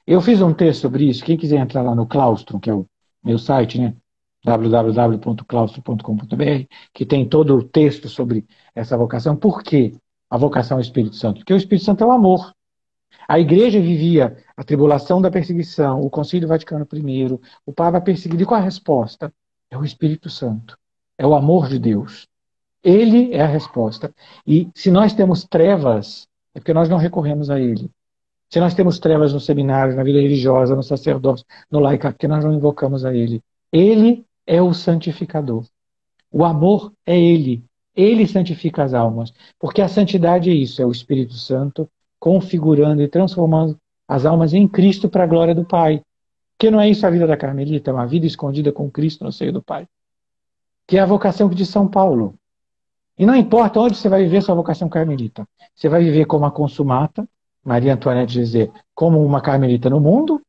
Eu fiz um texto sobre isso, quem quiser entrar lá no Claustro, que é o meu site, né? www.claustro.com.br, que tem todo o texto sobre essa vocação. Por que a vocação ao Espírito Santo? Porque o Espírito Santo é o amor. A igreja vivia a tribulação da perseguição, o Concílio Vaticano I, o Papa perseguido. E qual a resposta? É o Espírito Santo. É o amor de Deus. Ele é a resposta. E se nós temos trevas, é porque nós não recorremos a Ele. Se nós temos trevas no seminário, na vida religiosa, no sacerdócio, no laicato, porque nós não invocamos a Ele. Ele é o santificador. O amor é Ele. Ele santifica as almas. Porque a santidade é isso, é o Espírito Santo configurando e transformando as almas em Cristo para a glória do Pai. Porque não é isso a vida da Carmelita, é uma vida escondida com Cristo no seio do Pai. Que é a vocação de São Paulo. E não importa onde você vai viver sua vocação carmelita. Você vai viver como a consumata, Maria Antonieta dizer, como uma carmelita no mundo,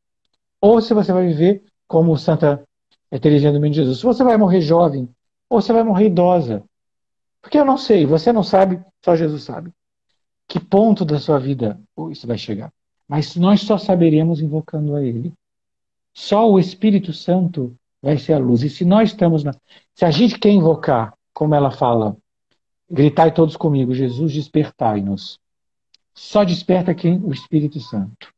ou se você vai viver como Santa Teresinha do Menino Jesus. Se você vai morrer jovem, ou você vai morrer idosa. Porque eu não sei, você não sabe, só Jesus sabe. Que ponto da sua vida isso vai chegar. Mas nós só saberemos invocando a Ele. Só o Espírito Santo vai ser a luz. E se nós estamos se a gente quer invocar, como ela fala, gritai todos comigo, Jesus, despertai-nos. Só desperta quem? O Espírito Santo.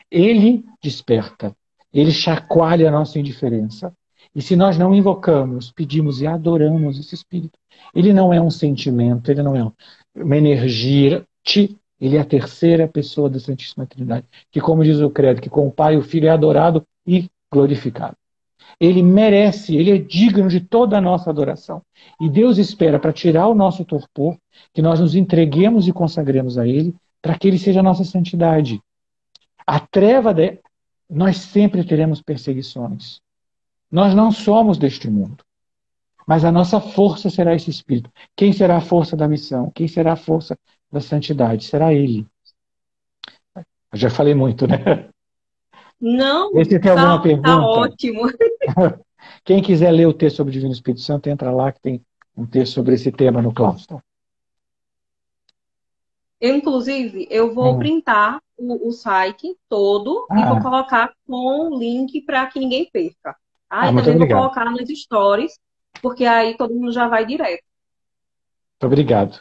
Ele desperta. Ele chacoalha a nossa indiferença. E se nós não invocamos, pedimos e adoramos esse Espírito, ele não é um sentimento, ele não é uma energia, ele é a terceira pessoa da Santíssima Trindade, que, como diz o credo, que com o Pai e o Filho é adorado e glorificado. Ele merece, ele é digno de toda a nossa adoração. E Deus espera, para tirar o nosso torpor, que nós nos entreguemos e consagremos a Ele, para que Ele seja a nossa santidade. A treva, nós sempre teremos perseguições. Nós não somos deste mundo. Mas a nossa força será esse Espírito. Quem será a força da missão? Quem será a força da santidade? Será Ele. Eu já falei muito, né? Não, Vê se tem alguma pergunta. Tá ótimo. Quem quiser ler o texto sobre o Divino Espírito Santo, entra lá que tem um texto sobre esse tema no claustro. Inclusive, eu vou printar o site todo e vou colocar com o link para que ninguém perca. E também vou colocar nos stories, porque aí todo mundo já vai direto. Muito obrigado.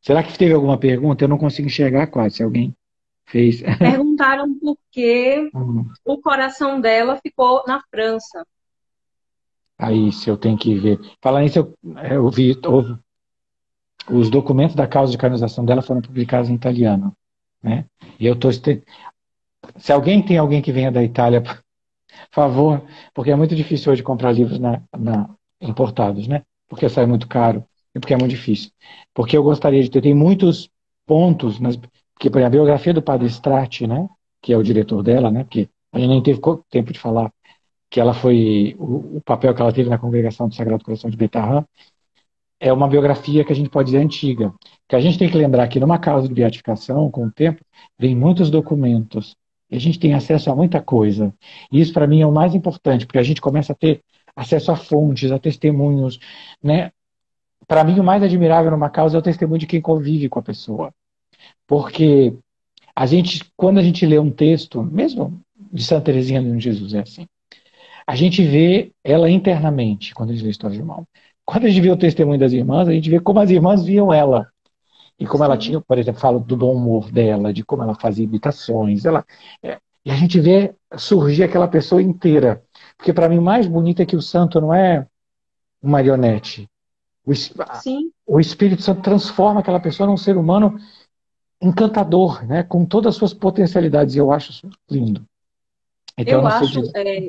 Será que teve alguma pergunta? Eu não consigo enxergar quase, se alguém fez. Perguntaram por que o coração dela ficou na França. Aí, se eu tenho que ver. Falar nisso, eu vi, os documentos da causa de canonização dela foram publicados em italiano, né? E eu estou... Se alguém tem alguém que venha da Itália, por favor, porque é muito difícil hoje comprar livros importados, né? Porque sai muito caro e porque é muito difícil. Porque eu gostaria de ter... Tem muitos pontos, porque por exemplo, a biografia do Padre Strati, né? Que é o diretor dela, né? Porque a gente nem teve tempo de falar que ela foi... O papel que ela teve na Congregação do Sagrado Coração de Betarrã, é uma biografia que a gente pode dizer antiga. Que a gente tem que lembrar que numa causa de beatificação, com o tempo, vem muitos documentos. E a gente tem acesso a muita coisa. E isso, para mim, é o mais importante, porque a gente começa a ter acesso a fontes, a testemunhos, né? Para mim, o mais admirável numa causa é o testemunho de quem convive com a pessoa. Porque quando a gente lê um texto, mesmo de Santa Teresinha do Menino Jesus, é assim, a gente vê ela internamente, quando a gente lê a história de irmão. Quando a gente vê o testemunho das irmãs, a gente vê como as irmãs viam ela. E como ela tinha, por exemplo, falo do bom humor dela, de como ela fazia imitações. E a gente vê surgir aquela pessoa inteira. Porque para mim o mais bonito é que o santo não é um marionete. O Espírito Santo transforma aquela pessoa num ser humano encantador, né? Com todas as suas potencialidades. E eu acho isso lindo. Então, eu acho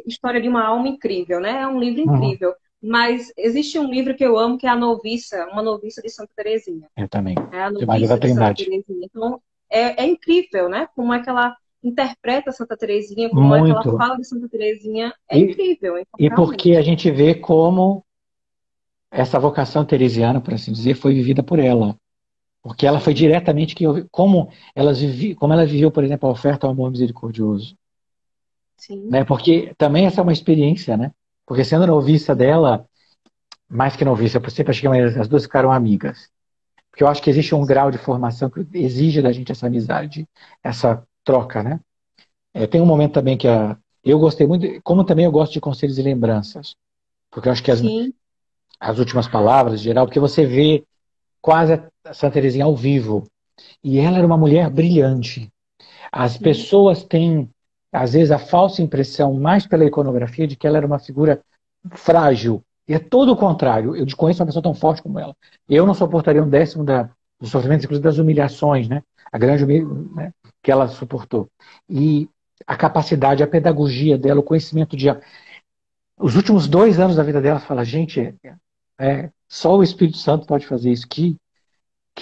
História de uma Alma incrível, né? É um livro incrível. Mas existe um livro que eu amo, que é uma noviça de Santa Teresinha. Eu também. É a noviça de Santa Teresinha. Então, é incrível, né? Como é que ela interpreta Santa Teresinha, como é que ela fala de Santa Teresinha. É incrível. Então, e porque a gente vê como essa vocação teresiana, por assim dizer, foi vivida por ela. Porque ela foi diretamente como ela viveu, por exemplo, a oferta ao amor misericordioso. Sim. Né? Porque também essa é uma experiência, né? Porque sendo noviça dela, mais que noviça, eu sempre achei que as duas ficaram amigas. Porque eu acho que existe um grau de formação que exige da gente essa amizade, essa troca, né? Tem um momento também que eu gostei muito, como também eu gosto de conselhos e lembranças. Porque eu acho que as últimas palavras, em geral, porque você vê quase a Santa Teresinha ao vivo. E ela era uma mulher brilhante. As pessoas têm, às vezes, a falsa impressão, mais pela iconografia, de que ela era uma figura frágil. E é todo o contrário. Eu desconheço uma pessoa tão forte como ela. Eu não suportaria um décimo dos sofrimentos, inclusive das humilhações, né? A grande né? Que ela suportou. E a capacidade, a pedagogia dela, o conhecimento de... Os últimos 2 anos da vida dela, fala, gente, só o Espírito Santo pode fazer isso. Que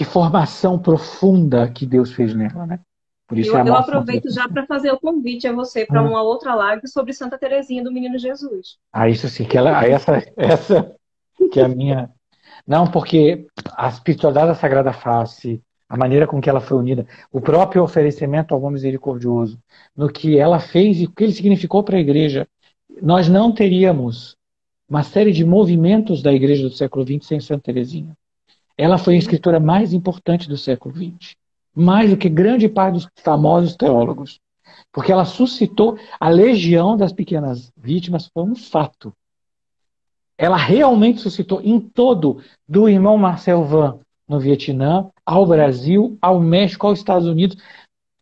formação profunda que Deus fez nela, né? Por isso é a Eu maior fonte da aproveito já pessoa. para fazer o convite a você para uma outra live sobre Santa Teresinha do Menino Jesus. Isso sim, que ela, essa que é a minha. Não, porque a espiritualidade da Sagrada Face, a maneira com que ela foi unida, o próprio oferecimento ao amor misericordioso, no que ela fez e o que ele significou para a igreja, nós não teríamos uma série de movimentos da igreja do século XX sem Santa Teresinha. Ela foi a escritora mais importante do século XX, mais do que grande parte dos famosos teólogos, porque ela suscitou a legião das pequenas vítimas, foi um fato. Ela realmente suscitou em todo, do irmão Marcel Van no Vietnã, ao Brasil, ao México, aos Estados Unidos.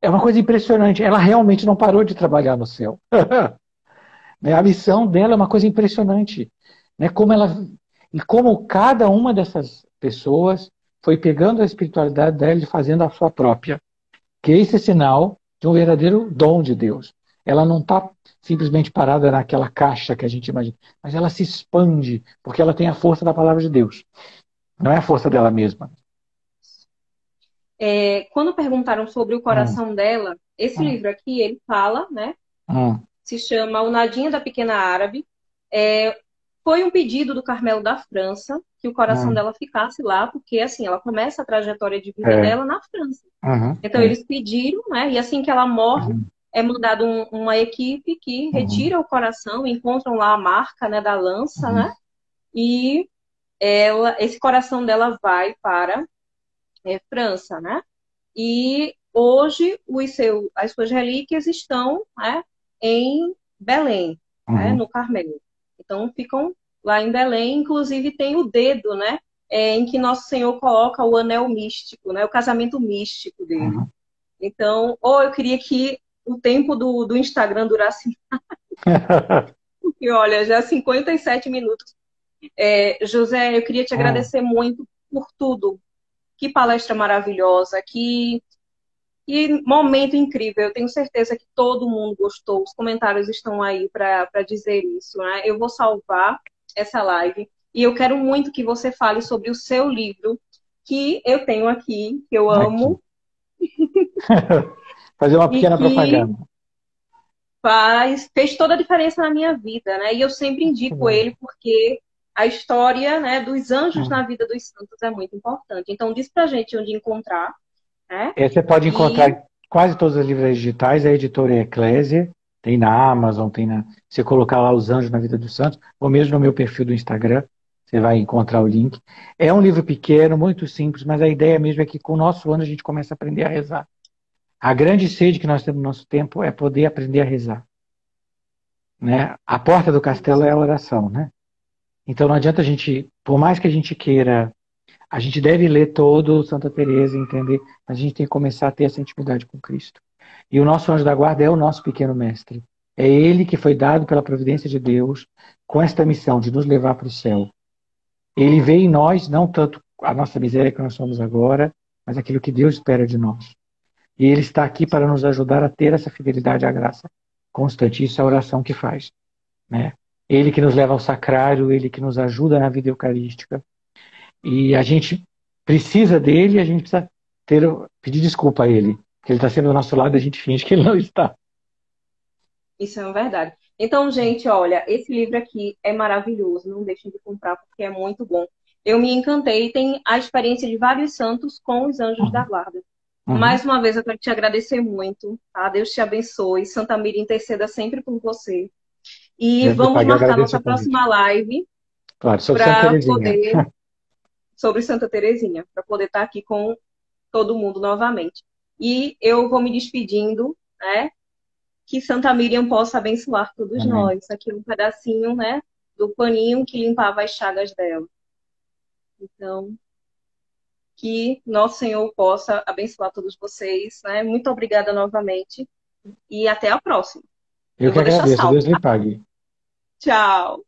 É uma coisa impressionante. Ela realmente não parou de trabalhar no céu. A missão dela é uma coisa impressionante. E como cada uma dessas pessoas foi pegando a espiritualidade dela e fazendo a sua própria. Que esse é sinal de um verdadeiro dom de Deus. Ela não está simplesmente parada naquela caixa que a gente imagina, mas ela se expande, porque ela tem a força da palavra de Deus. Não é a força dela mesma. Quando perguntaram sobre o coração dela, esse livro aqui, ele fala, né? Se chama O Nadinha da Pequena Árabe. Foi um pedido do Carmelo da França que o coração dela ficasse lá, porque assim, ela começa a trajetória de vida dela na França. Então eles pediram, né? E assim que ela morre, é mandado uma equipe que retira o coração, encontram lá a marca, né, da lança, né? E esse coração dela vai para França, né? E hoje as suas relíquias estão, né, em Belém, né, no Carmelo. Então ficam lá em Belém, inclusive tem o dedo, né, em que Nosso Senhor coloca o anel místico, né, o casamento místico dele. Então, eu queria que o tempo do Instagram durasse porque, olha, já 57 minutos. José, eu queria te agradecer muito por tudo. Que palestra maravilhosa, que momento incrível. Eu tenho certeza que todo mundo gostou. Os comentários estão aí para dizer isso, né? Eu vou salvar essa live e eu quero muito que você fale sobre o seu livro, que eu tenho aqui, que eu amo. Fazer uma pequena propaganda. Fez toda a diferença na minha vida, né? E eu sempre indico ele porque a história, né, dos anjos na vida dos santos é muito importante. Então, diz pra gente onde encontrar, né? Você pode encontrar em quase todas as livrarias digitais, a editora Eclésia, tem na Amazon, você colocar lá Os Anjos na Vida dos Santos, ou mesmo no meu perfil do Instagram, você vai encontrar o link. É um livro pequeno, muito simples, mas a ideia mesmo é que com o nosso ano a gente começa a aprender a rezar. A grande sede que nós temos no nosso tempo é poder aprender a rezar. Né? A porta do castelo é a oração, né? Então não adianta a gente, por mais que a gente queira, a gente deve ler todo Santa Teresa e entender, mas a gente tem que começar a ter essa intimidade com Cristo. E o nosso anjo da guarda é o nosso pequeno mestre. É ele que foi dado pela providência de Deus com esta missão de nos levar para o céu. Ele vê em nós não tanto a nossa miséria que nós somos agora, mas aquilo que Deus espera de nós. E ele está aqui para nos ajudar a ter essa fidelidade à graça constante. Isso é a oração que faz. Né? Ele que nos leva ao sacrário, ele que nos ajuda na vida eucarística. E a gente precisa dele e a gente precisa pedir desculpa a ele. Porque ele está sempre do nosso lado e a gente finge que ele não está. Isso é uma verdade. Então, gente, olha, esse livro aqui é maravilhoso. Não deixem de comprar porque é muito bom. Eu me encantei. Tem a experiência de vários santos com os anjos da guarda. Mais uma vez, eu quero te agradecer muito. Tá? Deus te abençoe. Santa Miriam interceda sempre por você. E vamos marcar nossa próxima live. Claro, sobre Santa Teresinha. Sobre Santa Teresinha, para poder estar aqui com todo mundo novamente. E eu vou me despedindo, né? Que Santa Miriam possa abençoar todos nós. Aqui um pedacinho, né? Do paninho que limpava as chagas dela. Então, que Nosso Senhor possa abençoar todos vocês, né? Muito obrigada novamente e até a próxima. Eu que vou deixar agradeço, salvo. Deus lhe pague. Tchau.